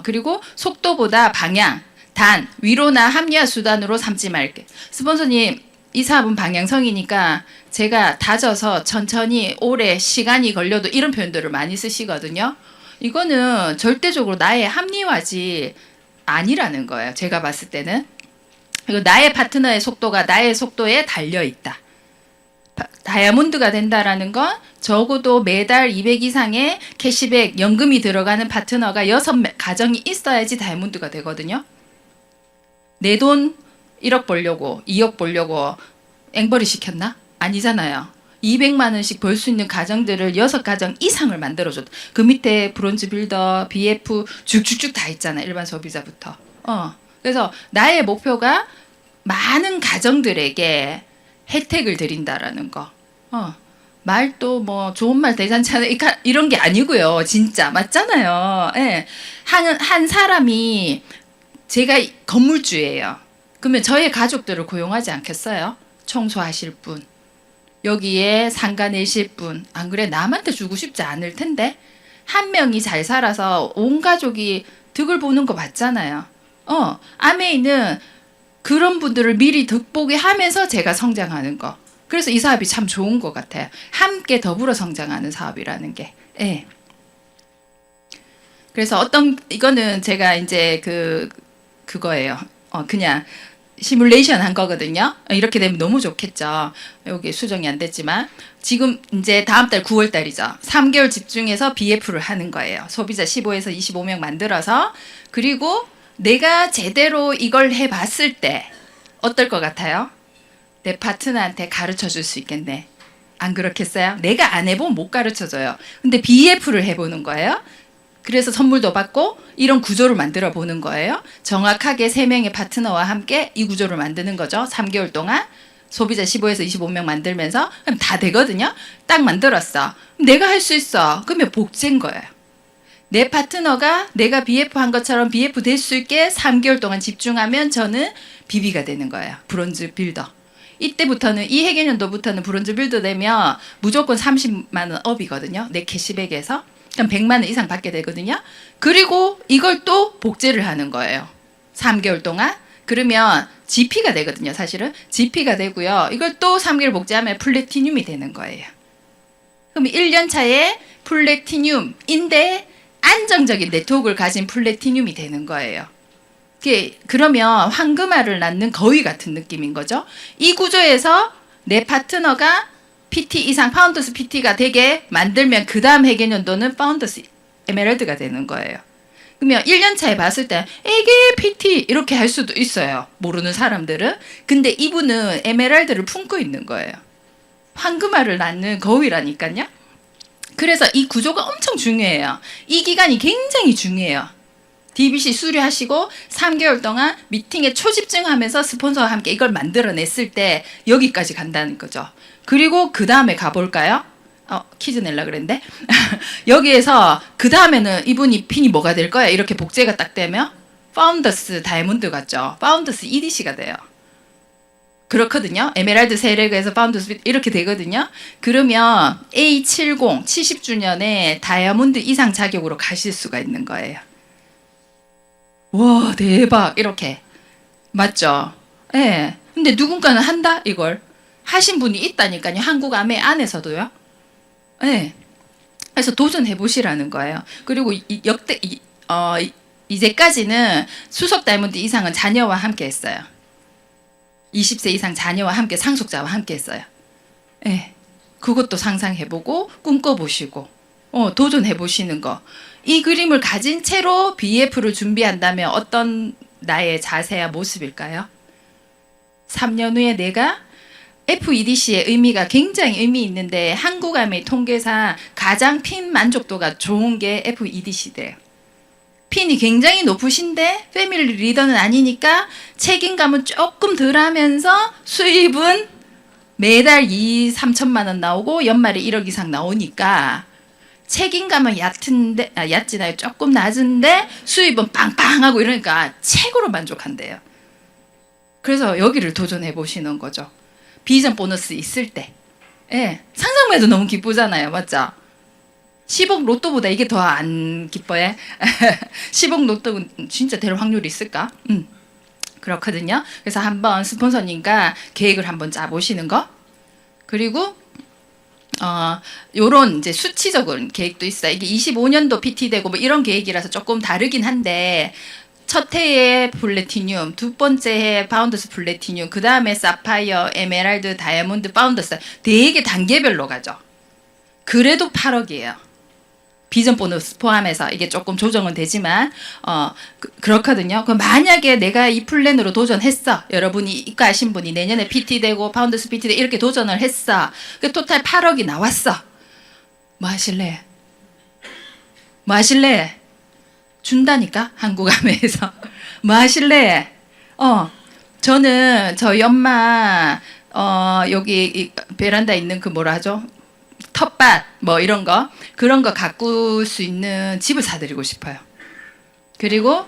그리고 속도보다 방향, 단, 위로나 합리화 수단으로 삼지 말게. 스폰서님, 이 사업은 방향성이니까 제가 다져서 천천히 오래 시간이 걸려도 이런 표현들을 많이 쓰시거든요. 이거는 절대적으로 나의 합리화지 아니라는 거예요. 제가 봤을 때는. 그리고 나의 파트너의 속도가 나의 속도에 달려있다. 다이아몬드가 된다라는 건 적어도 매달 200 이상의 캐시백, 연금이 들어가는 파트너가 6가정이 있어야지 다이아몬드가 되거든요. 내 돈 1억 벌려고 2억 벌려고 앵벌이 시켰나? 아니잖아요. 200만 원씩 벌 수 있는 가정들을 6가정 이상을 만들어줬다. 그 밑에 브론즈 빌더, BF 쭉쭉쭉 다 있잖아요. 일반 소비자부터. 그래서 나의 목표가 많은 가정들에게 혜택을 드린다라는 거. 말도 뭐 좋은 말 대잔치하는 이런 게 아니고요. 진짜 맞잖아요. 예. 한 사람이 제가 건물주예요. 그러면 저의 가족들을 고용하지 않겠어요? 청소하실 분, 여기에 상가 내실 분, 안 그래? 남한테 주고 싶지 않을 텐데 한 명이 잘 살아서 온 가족이 득을 보는 거 맞잖아요. 아메이는 그런 분들을 미리 득보게 하면서 제가 성장하는 거. 그래서 이 사업이 참 좋은 것 같아요. 함께 더불어 성장하는 사업이라는 게. 예. 그래서 이거는 제가 이제 그거예요. 그냥 시뮬레이션 한 거거든요. 이렇게 되면 너무 좋겠죠. 여기 수정이 안 됐지만 지금 이제 다음 달 9월 달이죠. 3개월 집중해서 BF를 하는 거예요. 소비자 15에서 25명 만들어서. 그리고 내가 제대로 이걸 해봤을 때 어떨 것 같아요? 내 파트너한테 가르쳐 줄 수 있겠네. 안 그렇겠어요? 내가 안 해보면 못 가르쳐 줘요. 근데 BF를 해보는 거예요. 그래서 선물도 받고 이런 구조를 만들어 보는 거예요. 정확하게 3명의 파트너와 함께 이 구조를 만드는 거죠. 3개월 동안 소비자 15에서 25명 만들면서 그럼 다 되거든요. 딱 만들었어. 내가 할 수 있어. 그러면 복제인 거예요. 내 파트너가 내가 BF 한 것처럼 BF 될 수 있게 3개월 동안 집중하면 저는 BB가 되는 거예요. 브론즈 빌더. 이때부터는 이 해계년도부터는 브론즈 빌더 되면 무조건 30만 원 업이거든요. 내 캐시백에서. 그럼 100만 원 이상 받게 되거든요. 그리고 이걸 또 복제를 하는 거예요. 3개월 동안. 그러면 GP가 되거든요. 사실은. GP가 되고요. 이걸 또 3개월 복제하면 플래티늄이 되는 거예요. 그럼 1년 차에 플래티늄인데 안정적인 네트워크를 가진 플래티늄이 되는 거예요. 그러면 황금알을 낳는 거위 같은 느낌인 거죠. 이 구조에서 내 파트너가 PT 이상 파운더스 PT가 되게 만들면 그 다음 해계년도는 파운더스 에메랄드가 되는 거예요. 그러면 1년 차에 봤을 때 이게 PT 이렇게 할 수도 있어요. 모르는 사람들은. 근데 이분은 에메랄드를 품고 있는 거예요. 황금알을 낳는 거위라니까요. 그래서 이 구조가 엄청 중요해요. 이 기간이 굉장히 중요해요. DBC 수료하시고 3개월 동안 미팅에 초집중하면서 스폰서와 함께 이걸 만들어냈을 때 여기까지 간다는 거죠. 그리고 그 다음에 가볼까요? 퀴즈 낼라 그랬는데 여기에서 그 다음에는 이분이 핀이 뭐가 될 거야? 이렇게 복제가 딱 되면 파운더스 다이아몬드 같죠? 파운더스 EDC가 돼요. 그렇거든요. 에메랄드 세력에서 파운더스 이렇게 되거든요. 그러면 A70 70주년에 다이아몬드 이상 자격으로 가실 수가 있는 거예요. 와 대박 이렇게 맞죠? 예. 근데 누군가는 한다 이걸 하신 분이 있다니까요. 한국 아메 안에서도요. 예. 그래서 도전해 보시라는 거예요. 그리고 이제까지는 수석 다이몬드 이상은 자녀와 함께 했어요. 20세 이상 자녀와 함께 상속자와 함께 했어요. 예. 그것도 상상해보고 꿈꿔보시고 도전해보시는 거. 이 그림을 가진 채로 BF를 준비한다면 어떤 나의 자세와 모습일까요? 3년 후에 내가 FEDC의 의미가 굉장히 의미 있는데 한국암의 통계상 가장 핀 만족도가 좋은 게 FEDC대요. 핀이 굉장히 높으신데 패밀리 리더는 아니니까 책임감은 조금 덜하면서 수입은 매달 3천만 원 나오고 연말에 1억 이상 나오니까 책임감은 얕지나요? 조금 낮은데 수입은 빵빵하고 이러니까 최고로 만족한대요. 그래서 여기를 도전해 보시는 거죠. 비전 보너스 있을 때. 예, 상상만 해도 너무 기쁘잖아요. 맞죠? 10억 로또보다 이게 더 안 기뻐해? 10억 로또 진짜 될 확률이 있을까? 그렇거든요. 그래서 한번 스폰서님과 계획을 한번 짜보시는 거. 그리고 요런 이제 수치적인 계획도 있어요. 이게 25년도 PT 되고 뭐 이런 계획이라서 조금 다르긴 한데 첫 해에 플래티늄, 두 번째 해 파운더스 플래티늄, 그 다음에 사파이어, 에메랄드, 다이아몬드, 파운더스 되게 단계별로 가죠. 그래도 8억이에요. 비전 보너스 포함해서 이게 조금 조정은 되지만 그렇거든요. 그럼 만약에 내가 이 플랜으로 도전했어. 여러분이 이과 하신 분이 내년에 PT 되고 파운더스 PT 되고 이렇게 도전을 했어. 그 토탈 8억이 나왔어. 뭐 하실래? 뭐 하실래? 준다니까 한국암에서. 뭐 하실래? 저는 저희 엄마 여기 이 베란다에 있는 그 뭐라 하죠? 텃밭 뭐 이런 거 그런 거 가꿀 수 있는 집을 사드리고 싶어요. 그리고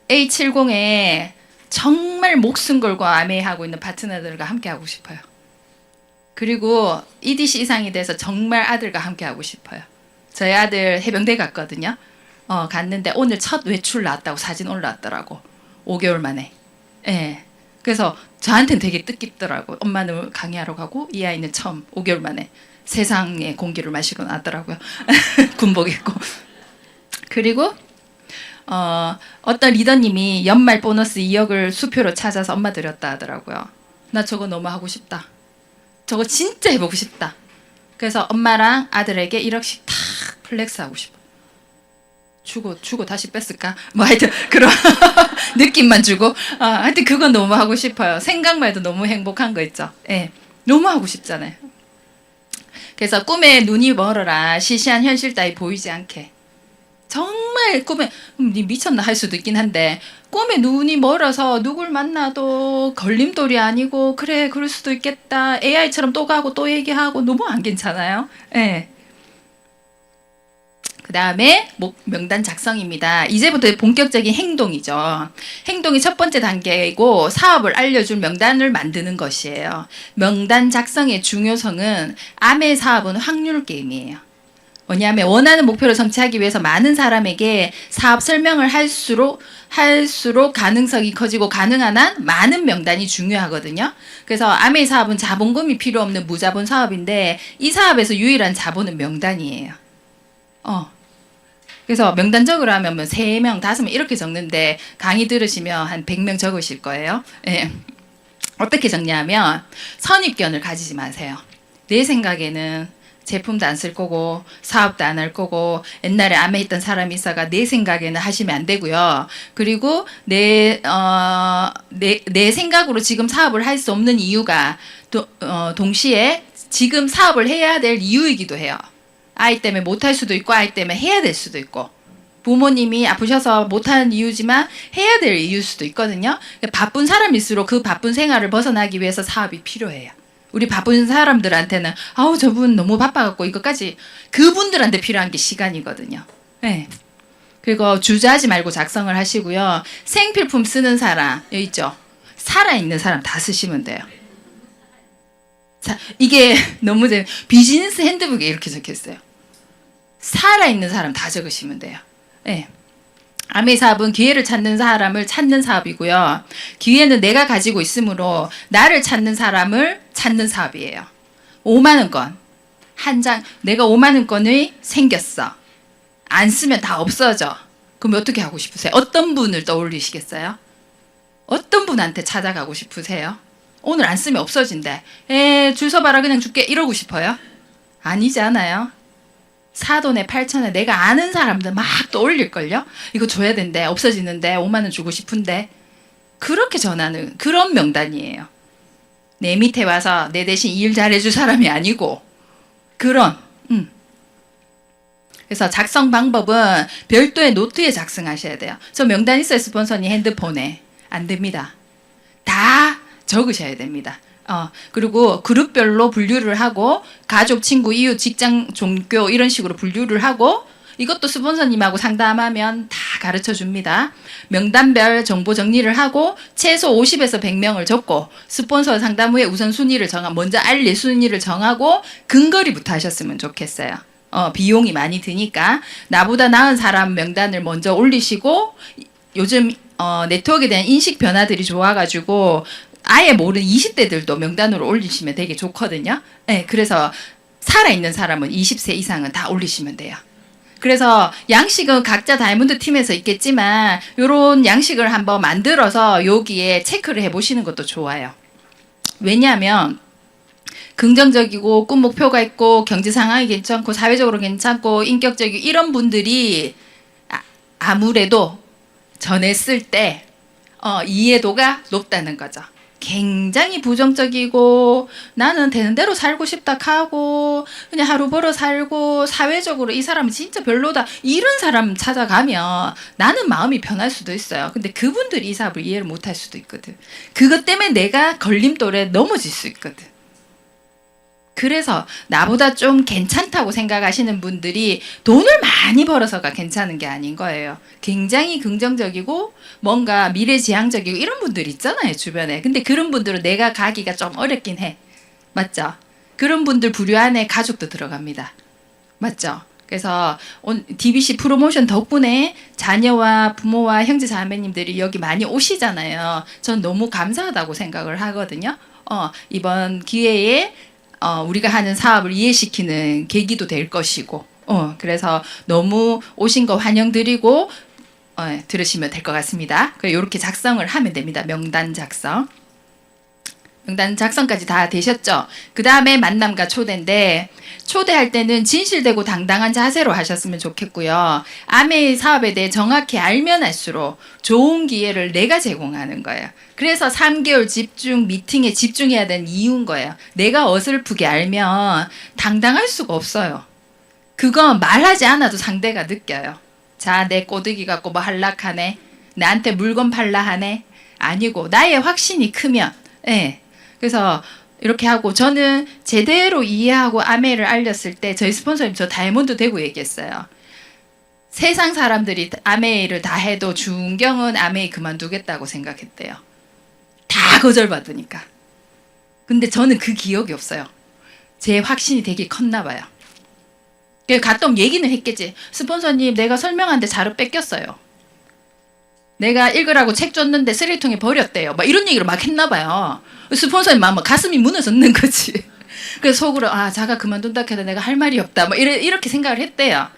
A70에 정말 목숨 걸고 아메하고 있는 파트너들과 함께 하고 싶어요. 그리고 EDC 이상이 돼서 정말 아들과 함께 하고 싶어요. 저희 아들 해병대 갔거든요. 갔는데 오늘 첫 외출 나왔다고 사진 올라왔더라고. 5개월 만에. 예. 그래서 저한테는 되게 뜻깊더라고. 엄마는 강의하러 가고 이 아이는 처음 5개월 만에 세상의 공기를 마시고 나왔더라고요. 군복 입고. 그리고 어떤 리더님이 연말 보너스 2억을 수표로 찾아서 엄마 드렸다 하더라고요. 나 저거 너무 하고 싶다. 저거 진짜 해보고 싶다. 그래서 엄마랑 아들에게 1억씩 탁 플렉스 하고 싶어. 주고 다시 뺐을까? 뭐 하여튼 그런 느낌만 주고 하여튼 그건 너무 하고 싶어요. 생각만 해도 너무 행복한 거 있죠. 예, 너무 하고 싶잖아요. 그래서 꿈에 눈이 멀어라. 시시한 현실 따위 보이지 않게. 정말 꿈에 니 미쳤나 할 수도 있긴 한데 꿈에 눈이 멀어서 누굴 만나도 걸림돌이 아니고 그래 그럴 수도 있겠다. AI처럼 또 가고 또 얘기하고 너무 안 괜찮아요. 예. 그 다음에 명단 작성입니다. 이제부터 본격적인 행동이죠. 행동이 첫 번째 단계이고 사업을 알려줄 명단을 만드는 것이에요. 명단 작성의 중요성은 암의 사업은 확률 게임이에요. 뭐냐면 원하는 목표를 성취하기 위해서 많은 사람에게 사업 설명을 할수록 가능성이 커지고 가능한 한 많은 명단이 중요하거든요. 그래서 암의 사업은 자본금이 필요 없는 무자본 사업인데 이 사업에서 유일한 자본은 명단이에요. 그래서 명단적으로 하면 3명, 5명 이렇게 적는데 강의 들으시면 한 100명 적으실 거예요. 예. 어떻게 적냐면 선입견을 가지지 마세요. 내 생각에는 제품도 안 쓸 거고 사업도 안 할 거고 옛날에 암에 있던 사람이 있어가 내 생각에는 하시면 안 되고요. 그리고 내 생각으로 지금 사업을 할 수 없는 이유가 동시에 지금 사업을 해야 될 이유이기도 해요. 아이 때문에 못할 수도 있고 아이 때문에 해야 될 수도 있고 부모님이 아프셔서 못하는 이유지만 해야 될 이유일 수도 있거든요. 바쁜 사람일수록 그 바쁜 생활을 벗어나기 위해서 사업이 필요해요. 우리 바쁜 사람들한테는 아우 저분 너무 바빠갖고 이것까지 그분들한테 필요한 게 시간이거든요. 네. 그리고 주저하지 말고 작성을 하시고요. 생필품 쓰는 사람 여기 있죠. 살아있는 사람 다 쓰시면 돼요. 자, 이게 너무 비즈니스 핸드북에 이렇게 적혀있어요. 살아있는 사람 다 적으시면 돼요. 네. 아메 사업은 기회를 찾는 사람을 찾는 사업이고요. 기회는 내가 가지고 있으므로 나를 찾는 사람을 찾는 사업이에요. 5만 원권 한 장, 내가 5만 원권이 생겼어. 안 쓰면 다 없어져. 그럼 어떻게 하고 싶으세요? 어떤 분을 떠올리시겠어요? 어떤 분한테 찾아가고 싶으세요? 오늘 안 쓰면 없어진대. 줄 서봐라 그냥 줄게 이러고 싶어요? 아니잖아요. 사돈에 8천에 내가 아는 사람들 막 떠올릴걸요? 이거 줘야 된대. 없어지는데 5만 원 주고 싶은데. 그렇게 전하는 그런 명단이에요. 내 밑에 와서 내 대신 일 잘해줄 사람이 아니고 그런. 그래서 작성 방법은 별도의 노트에 작성하셔야 돼요. 저 명단 있어요, 스폰서님 핸드폰에. 안 됩니다. 다 적으셔야 됩니다. 그리고 그룹별로 분류를 하고 가족, 친구, 이웃, 직장, 종교 이런 식으로 분류를 하고 이것도 스폰서님하고 상담하면 다 가르쳐 줍니다. 명단별 정보 정리를 하고 최소 50에서 100명을 적고 스폰서 상담 후에 우선순위를 먼저 알릴 순위를 정하고 근거리부터 하셨으면 좋겠어요. 비용이 많이 드니까 나보다 나은 사람 명단을 먼저 올리시고 요즘 네트워크에 대한 인식 변화들이 좋아가지고 아예 모르는 20대들도 명단으로 올리시면 되게 좋거든요. 네, 그래서 살아있는 사람은 20세 이상은 다 올리시면 돼요. 그래서 양식은 각자 다이아몬드 팀에서 있겠지만 이런 양식을 한번 만들어서 여기에 체크를 해보시는 것도 좋아요. 왜냐하면 긍정적이고 꿈 목표가 있고 경제 상황이 괜찮고 사회적으로 괜찮고 인격적이고 이런 분들이 아무래도 전했을 때 이해도가 높다는 거죠. 굉장히 부정적이고 나는 되는 대로 살고 싶다 하고 그냥 하루 벌어 살고 사회적으로 이 사람은 진짜 별로다 이런 사람 찾아가면 나는 마음이 변할 수도 있어요. 근데 그분들이 이 사업을 이해를 못할 수도 있거든. 그것 때문에 내가 걸림돌에 넘어질 수 있거든. 그래서 나보다 좀 괜찮다고 생각하시는 분들이 돈을 많이 벌어서가 괜찮은 게 아닌 거예요. 굉장히 긍정적이고 뭔가 미래지향적이고 이런 분들 있잖아요, 주변에. 근데 그런 분들은 내가 가기가 좀 어렵긴 해. 맞죠? 그런 분들 부류 안에 가족도 들어갑니다. 맞죠? 그래서 DBC 프로모션 덕분에 자녀와 부모와 형제 자매님들이 여기 많이 오시잖아요. 전 너무 감사하다고 생각을 하거든요. 이번 기회에 우리가 하는 사업을 이해시키는 계기도 될 것이고 그래서 너무 오신 거 환영드리고 들으시면 될 것 같습니다. 이렇게 작성을 하면 됩니다. 명단 작성. 명단 작성까지 다 되셨죠? 그 다음에 만남과 초대인데 초대할 때는 진실되고 당당한 자세로 하셨으면 좋겠고요. 아메이 사업에 대해 정확히 알면 알수록 좋은 기회를 내가 제공하는 거예요. 그래서 3개월 집중 미팅에 집중해야 되는 이유인 거예요. 내가 어설프게 알면 당당할 수가 없어요. 그건 말하지 않아도 상대가 느껴요. 자, 내 꼬드기 갖고 뭐 할락하네. 나한테 물건 팔라 하네. 아니고 나의 확신이 크면 그래서 이렇게 하고 저는 제대로 이해하고 아메이를 알렸을 때 저희 스폰서님 저 다이아몬드 되고 얘기했어요. 세상 사람들이 아메이를 다 해도 준경은 아메이 그만두겠다고 생각했대요. 다 거절받으니까. 근데 저는 그 기억이 없어요. 제 확신이 되게 컸나 봐요. 갔다 오면 얘기는 했겠지. 스폰서님 내가 설명하는데 자료 뺏겼어요. 내가 읽으라고 책 줬는데 쓰레기통에 버렸대요. 막 이런 얘기를 막 했나 봐요. 스폰서님 막 가슴이 무너졌는 거지. 그래서 속으로 자가 그만둔다 해도 내가 할 말이 없다. 뭐 이렇게 생각을 했대요.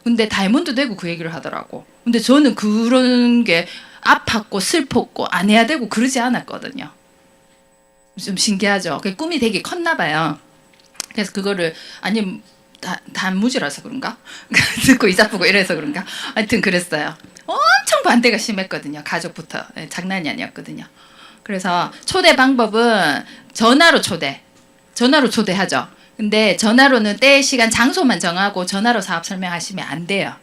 근데 다이아몬드 되고 그 얘기를 하더라고. 근데 저는 그런 게 아팠고 슬펐고 안 해야 되고 그러지 않았거든요. 좀 신기하죠. 꿈이 되게 컸나 봐요. 그래서 그거를 아니 단무지라서 그런가? 듣고 이자쁘고 이래서 그런가? 하여튼 그랬어요. 엄청 반대가 심했거든요. 가족부터. 장난이 아니었거든요. 그래서 초대 방법은 전화로 초대하죠. 근데 전화로는 때, 시간, 장소만 정하고 전화로 사업 설명하시면 안 돼요.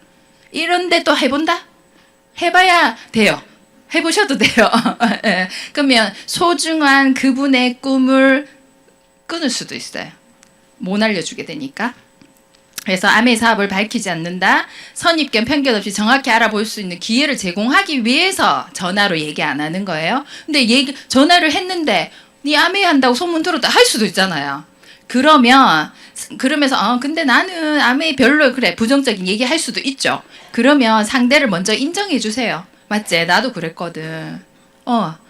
이런데 또 해본다? 해봐야 돼요. 해보셔도 돼요. 그러면 소중한 그분의 꿈을 끊을 수도 있어요. 못 알려주게 되니까. 그래서 아메이 사업을 밝히지 않는다. 선입견 편견 없이 정확히 알아볼 수 있는 기회를 제공하기 위해서 전화로 얘기 안 하는 거예요. 근데 전화를 했는데 네 아메이 한다고 소문 들었다 할 수도 있잖아요. 그러면서 근데 나는 아메이 별로 그래 부정적인 얘기할 수도 있죠. 그러면 상대를 먼저 인정해 주세요. 맞지? 나도 그랬거든.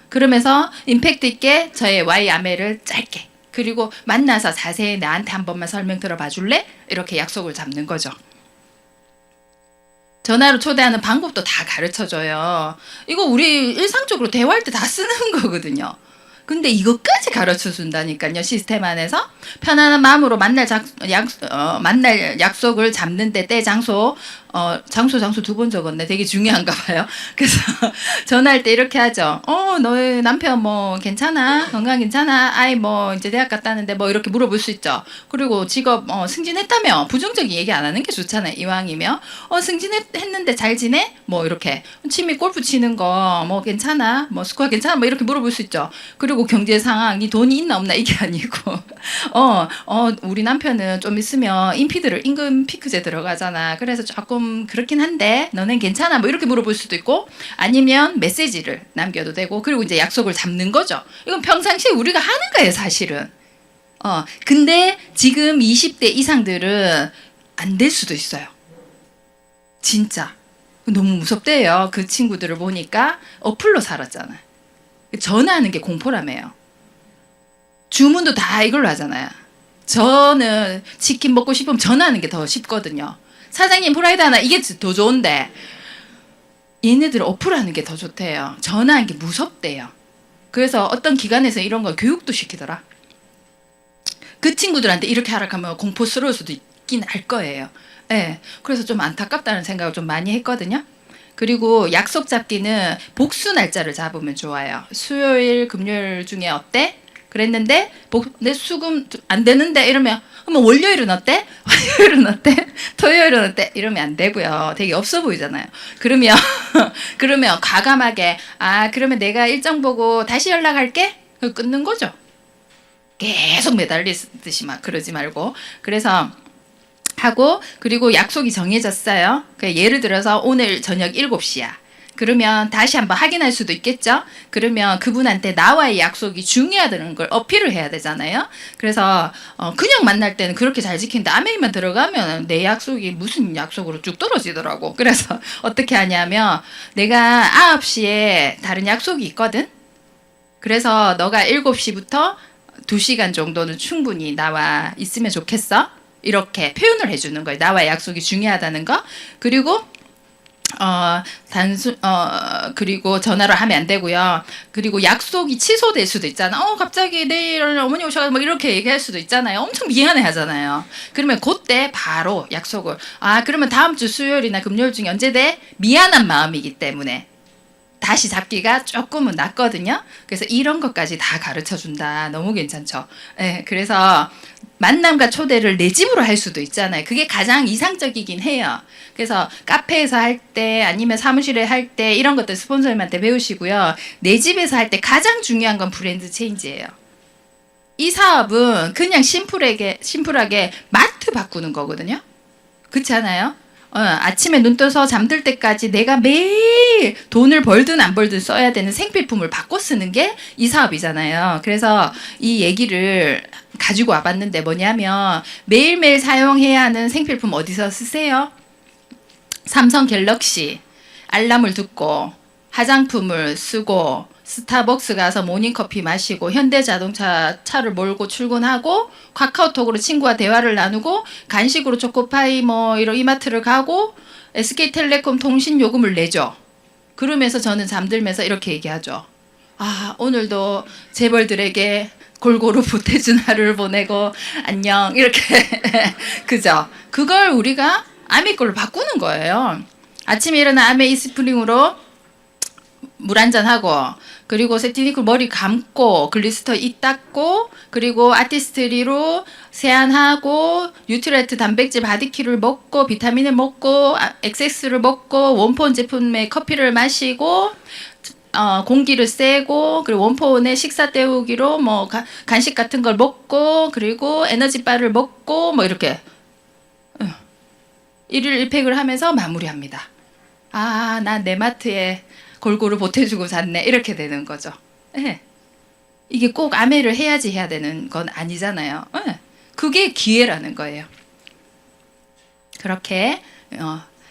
그러면서 임팩트 있게 저의 Y 아메를 짧게 그리고 만나서 자세히 나한테 한 번만 설명 들어봐 줄래? 이렇게 약속을 잡는 거죠. 전화로 초대하는 방법도 다 가르쳐줘요. 이거 우리 일상적으로 대화할 때 다 쓰는 거거든요. 근데 이것까지 가르쳐 준다니까요. 시스템 안에서 편안한 마음으로 만날 약속을 잡는데 때 장소 장소 두 번 적었네. 되게 중요한가 봐요. 그래서 전화할 때 이렇게 하죠. 너의 남편 뭐 괜찮아? 건강 괜찮아? 아이 뭐 이제 대학 갔다는데 뭐 이렇게 물어볼 수 있죠. 그리고 직업 승진했다며 부정적인 얘기 안 하는 게 좋잖아요. 이왕이면 승진했는데 잘 지내? 뭐 이렇게 취미 골프 치는 거 뭐 괜찮아? 뭐 스코어 괜찮아? 뭐 이렇게 물어볼 수 있죠. 그리고 경제 상황, 이 돈이 있나 없나 이게 아니고 우리 남편은 좀 있으면 임금 피크제 들어가잖아. 그래서 조금 그렇긴 한데 너는 괜찮아? 뭐 이렇게 물어볼 수도 있고 아니면 메시지를 남겨도 되고 그리고 이제 약속을 잡는 거죠. 이건 평상시에 우리가 하는 거예요, 사실은. 근데 지금 20대 이상들은 안 될 수도 있어요. 진짜. 너무 무섭대요. 그 친구들을 보니까 어플로 살았잖아요. 전화하는 게 공포라며요. 주문도 다 이걸로 하잖아요. 저는 치킨 먹고 싶으면 전화하는 게 더 쉽거든요. 사장님 프라이드 하나 이게 더 좋은데 얘네들은 어플하는 게 더 좋대요. 전화하는 게 무섭대요. 그래서 어떤 기관에서 이런 거 교육도 시키더라. 그 친구들한테 이렇게 하라 하면 공포스러울 수도 있긴 할 거예요. 네, 그래서 좀 안타깝다는 생각을 좀 많이 했거든요. 그리고 약속 잡기는 복수 날짜를 잡으면 좋아요. 수요일, 금요일 중에 어때? 그랬는데 내 수금 안 되는데 이러면 그러면 월요일은 어때? 화요일은 어때? 토요일은 어때? 이러면 안 되고요. 되게 없어 보이잖아요. 그러면 과감하게 그러면 내가 일정 보고 다시 연락할게? 끊는 거죠. 계속 매달리듯이 막 그러지 말고. 그래서 하고 그리고 약속이 정해졌어요. 그러니까 예를 들어서 오늘 저녁 7시야. 그러면 다시 한번 확인할 수도 있겠죠. 그러면 그분한테 나와의 약속이 중요하다는 걸 어필을 해야 되잖아요. 그래서 그냥 만날 때는 그렇게 잘 지키는데 아메이만 들어가면 내 약속이 무슨 약속으로 쭉 떨어지더라고. 그래서 어떻게 하냐면 내가 9시에 다른 약속이 있거든. 그래서 너가 7시부터 2시간 정도는 충분히 나와 있으면 좋겠어. 이렇게 표현을 해주는 거예요. 나와의 약속이 중요하다는 거. 그리고 그리고 전화로 하면 안 되고요. 그리고 약속이 취소될 수도 있잖아. 갑자기 내일 어머니 오셔서 뭐 이렇게 얘기할 수도 있잖아요. 엄청 미안해 하잖아요. 그러면 그때 바로 약속을 그러면 다음 주 수요일이나 금요일 중에 언제 돼? 미안한 마음이기 때문에 다시 잡기가 조금은 낫거든요. 그래서 이런 것까지 다 가르쳐 준다. 너무 괜찮죠. 네, 그래서 만남과 초대를 내 집으로 할 수도 있잖아요. 그게 가장 이상적이긴 해요. 그래서 카페에서 할 때 아니면 사무실에 할 때 이런 것들 스폰서님한테 배우시고요. 내 집에서 할 때 가장 중요한 건 브랜드 체인지예요. 이 사업은 그냥 심플하게 마트 바꾸는 거거든요. 그렇지 않아요? 아침에 눈 떠서 잠들 때까지 내가 매일 돈을 벌든 안 벌든 써야 되는 생필품을 바꿔 쓰는 게 이 사업이잖아요. 그래서 이 얘기를 가지고 와봤는데 뭐냐면 매일매일 사용해야 하는 생필품 어디서 쓰세요? 삼성 갤럭시 알람을 듣고 화장품을 쓰고 스타벅스 가서 모닝커피 마시고 현대자동차 차를 몰고 출근하고 카카오톡으로 친구와 대화를 나누고 간식으로 초코파이 뭐 이런 이마트를 가고 SK텔레콤 통신 요금을 내죠. 그러면서 저는 잠들면서 이렇게 얘기하죠. 오늘도 재벌들에게 골고루 보태준 하루를 보내고 안녕 이렇게 그죠? 그걸 우리가 아메 걸로 바꾸는 거예요. 아침에 일어나 아메 이스프링으로 물 한잔 하고 그리고 세티니클 머리 감고 글리스터 이 닦고 그리고 아티스트리로 세안하고 뉴트레트 단백질 바디큐를 먹고 비타민을 먹고 엑세스를 먹고 원폰 제품의 커피를 마시고 공기를 쐬고 그리고 원포원의 식사 때우기로 뭐 간식 같은 걸 먹고 그리고 에너지바를 먹고 뭐 이렇게 1일 1팩을 하면서 마무리합니다. 난 내 마트에 골고루 보태주고 잤네 이렇게 되는 거죠. 네. 이게 꼭 아메를 해야지 해야 되는 건 아니잖아요. 네. 그게 기회라는 거예요. 그렇게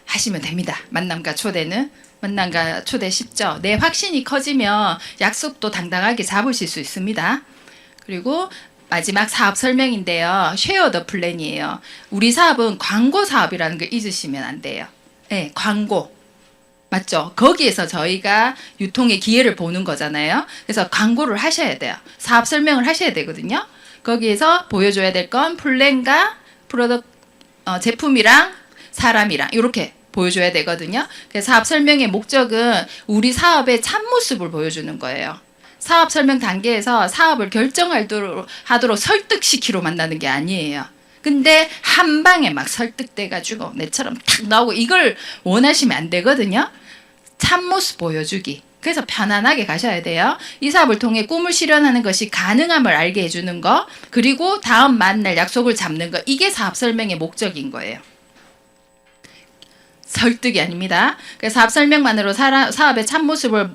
하시면 됩니다. 만남과 초대 쉽죠. 내 확신이 커지면 약속도 당당하게 잡으실 수 있습니다. 그리고 마지막 사업 설명인데요. 쉐어 더 플랜이에요. 우리 사업은 광고 사업이라는 걸 잊으시면 안 돼요. 네, 광고. 맞죠? 거기에서 저희가 유통의 기회를 보는 거잖아요. 그래서 광고를 하셔야 돼요. 사업 설명을 하셔야 되거든요. 거기에서 보여줘야 될 건 플랜과 제품이랑 사람이랑 이렇게 보여줘야 되거든요. 그래서 사업 설명의 목적은 우리 사업의 참모습을 보여주는 거예요. 사업 설명 단계에서 사업을 결정하도록 설득시키러 만나는 게 아니에요. 근데 한 방에 막 설득돼가지고 내처럼 탁 나오고 이걸 원하시면 안 되거든요. 참모습 보여주기. 그래서 편안하게 가셔야 돼요. 이 사업을 통해 꿈을 실현하는 것이 가능함을 알게 해주는 거, 그리고 다음 만날 약속을 잡는 거, 이게 사업 설명의 목적인 거예요. 설득이 아닙니다. 그래서 사업 설명만으로 사업의 참모습을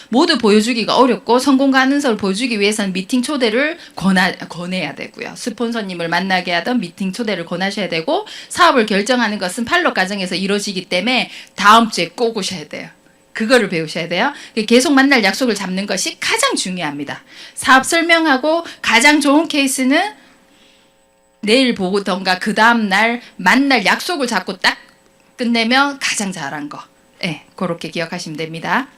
모두 보여주기가 어렵고 성공 가능성을 보여주기 위해서는 미팅 초대를 권해야 되고요. 스폰서님을 만나게 하던 미팅 초대를 권하셔야 되고, 사업을 결정하는 것은 팔로 과정에서 이루어지기 때문에 다음 주에 꼭 오셔야 돼요. 그거를 배우셔야 돼요. 계속 만날 약속을 잡는 것이 가장 중요합니다. 사업 설명하고 가장 좋은 케이스는 내일 보던가 그 다음 날 만날 약속을 잡고 딱 끝내면 가장 잘한 거. 네, 그렇게 기억하시면 됩니다.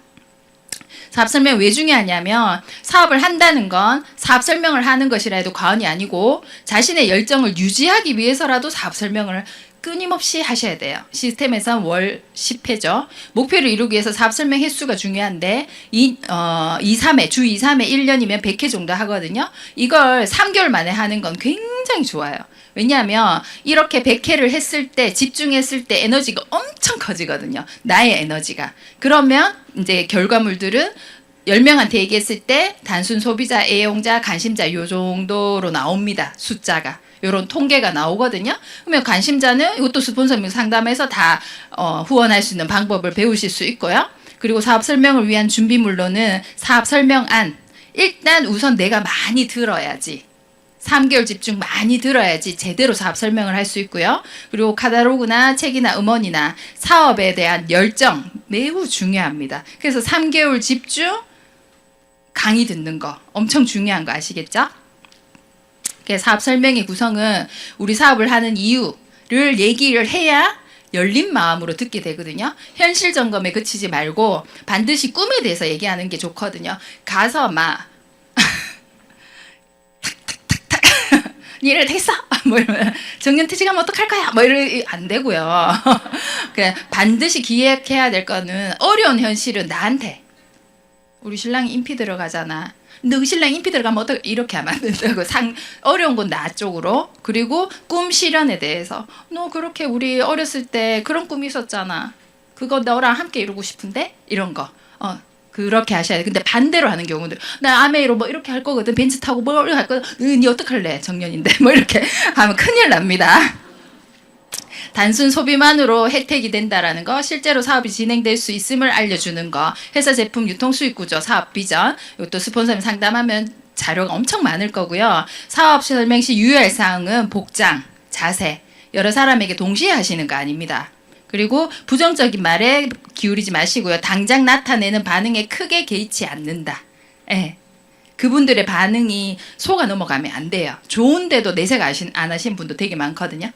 사업 설명 왜 중요하냐면, 사업을 한다는 건 사업 설명을 하는 것이라 해도 과언이 아니고 자신의 열정을 유지하기 위해서라도 사업 설명을 끊임없이 하셔야 돼요. 시스템에서는 월 10회죠. 목표를 이루기 위해서 사업 설명 횟수가 중요한데 주 2~3회 1년이면 100회 정도 하거든요. 이걸 3개월 만에 하는 건 굉장히 좋아요. 왜냐하면 이렇게 100회를 했을 때, 집중했을 때 에너지가 엄청 커지거든요. 나의 에너지가. 그러면 이제 결과물들은 10명한테 얘기했을 때 단순 소비자, 애용자, 관심자 요 정도로 나옵니다. 숫자가. 요런 통계가 나오거든요. 그러면 관심자는 이것도 스폰서님 상담해서 다 후원할 수 있는 방법을 배우실 수 있고요. 그리고 사업 설명을 위한 준비물로는 사업 설명안. 일단 우선 내가 많이 들어야지. 3개월 집중 많이 들어야지 제대로 사업 설명을 할 수 있고요. 그리고 카탈로그나 책이나 음원이나 사업에 대한 열정 매우 중요합니다. 그래서 3개월 집중 강의 듣는 거 엄청 중요한 거 아시겠죠? 사업 설명의 구성은 우리 사업을 하는 이유를 얘기를 해야 열린 마음으로 듣게 되거든요. 현실 점검에 그치지 말고 반드시 꿈에 대해서 얘기하는 게 좋거든요. 가서 막 탁탁탁탁 니를 됐어? 뭐 이러면 정년퇴직 하면 어떡할 거야? 뭐 이러면 안 되고요. 반드시 기획해야 될 거는 어려운 현실은 나한테. 우리 신랑이 인피 들어가잖아. 너 신랑 인피 들어가면 어떻게 이렇게 하면 안 된다고. 어려운 건 나 쪽으로. 그리고 꿈 실현에 대해서 너 그렇게 우리 어렸을 때 그런 꿈이 있었잖아. 그거 너랑 함께 이루고 싶은데 이런 거. 그렇게 하셔야 돼. 근데 반대로 하는 경우도 나 아메이로 뭐 이렇게 할 거거든. 벤츠 타고 뭐 이렇게 할 거거든. 니 어떡할래? 정년인데 뭐 이렇게 하면 큰일 납니다. 단순 소비만으로 혜택이 된다라는 거, 실제로 사업이 진행될 수 있음을 알려주는 거, 회사 제품 유통 수익 구조, 사업 비전, 이것도 스폰서님 상담하면 자료가 엄청 많을 거고요. 사업 설명 시 유의할 사항은 복장, 자세, 여러 사람에게 동시에 하시는 거 아닙니다. 그리고 부정적인 말에 기울이지 마시고요. 당장 나타내는 반응에 크게 개의치 않는다. 예. 그분들의 반응이 속아 넘어가면 안 돼요. 좋은데도 내색 안 하신 분도 되게 많거든요.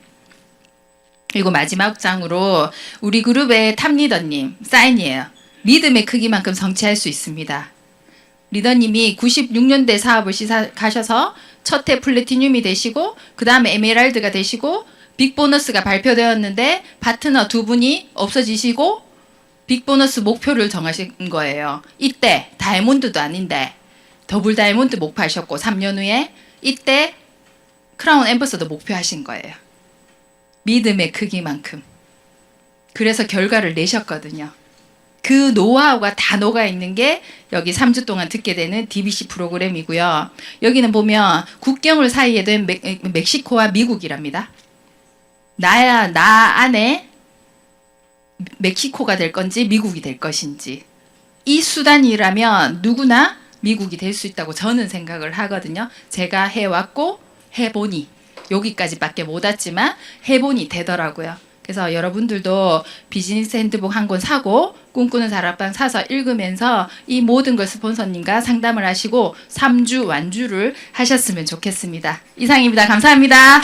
그리고 마지막 장으로 우리 그룹의 탑 리더님 사인이에요. 믿음의 크기만큼 성취할 수 있습니다. 리더님이 96년대 사업을 시작하셔서 첫 해 플래티늄이 되시고 그 다음에 에메랄드가 되시고 빅보너스가 발표되었는데 파트너 2분이 없어지시고 빅보너스 목표를 정하신 거예요. 이때 다이아몬드도 아닌데 더블 다이아몬드 목표하셨고 3년 후에 이때 크라운 앰버서더 목표하신 거예요. 믿음의 크기만큼. 그래서 결과를 내셨거든요. 그 노하우가 다 녹아있는 게 여기 3주 동안 듣게 되는 DBC 프로그램이고요. 여기는 보면 국경을 사이에 된 멕시코와 미국이랍니다. 나 안에 멕시코가 될 건지 미국이 될 것인지. 이 수단이라면 누구나 미국이 될 수 있다고 저는 생각을 하거든요. 제가 해왔고 해보니 여기까지밖에 못 왔지만 해본이 되더라고요. 그래서 여러분들도 비즈니스 핸드북 한 권 사고 꿈꾸는 다락방 사서 읽으면서 이 모든 걸 스폰서님과 상담을 하시고 3주 완주를 하셨으면 좋겠습니다. 이상입니다. 감사합니다.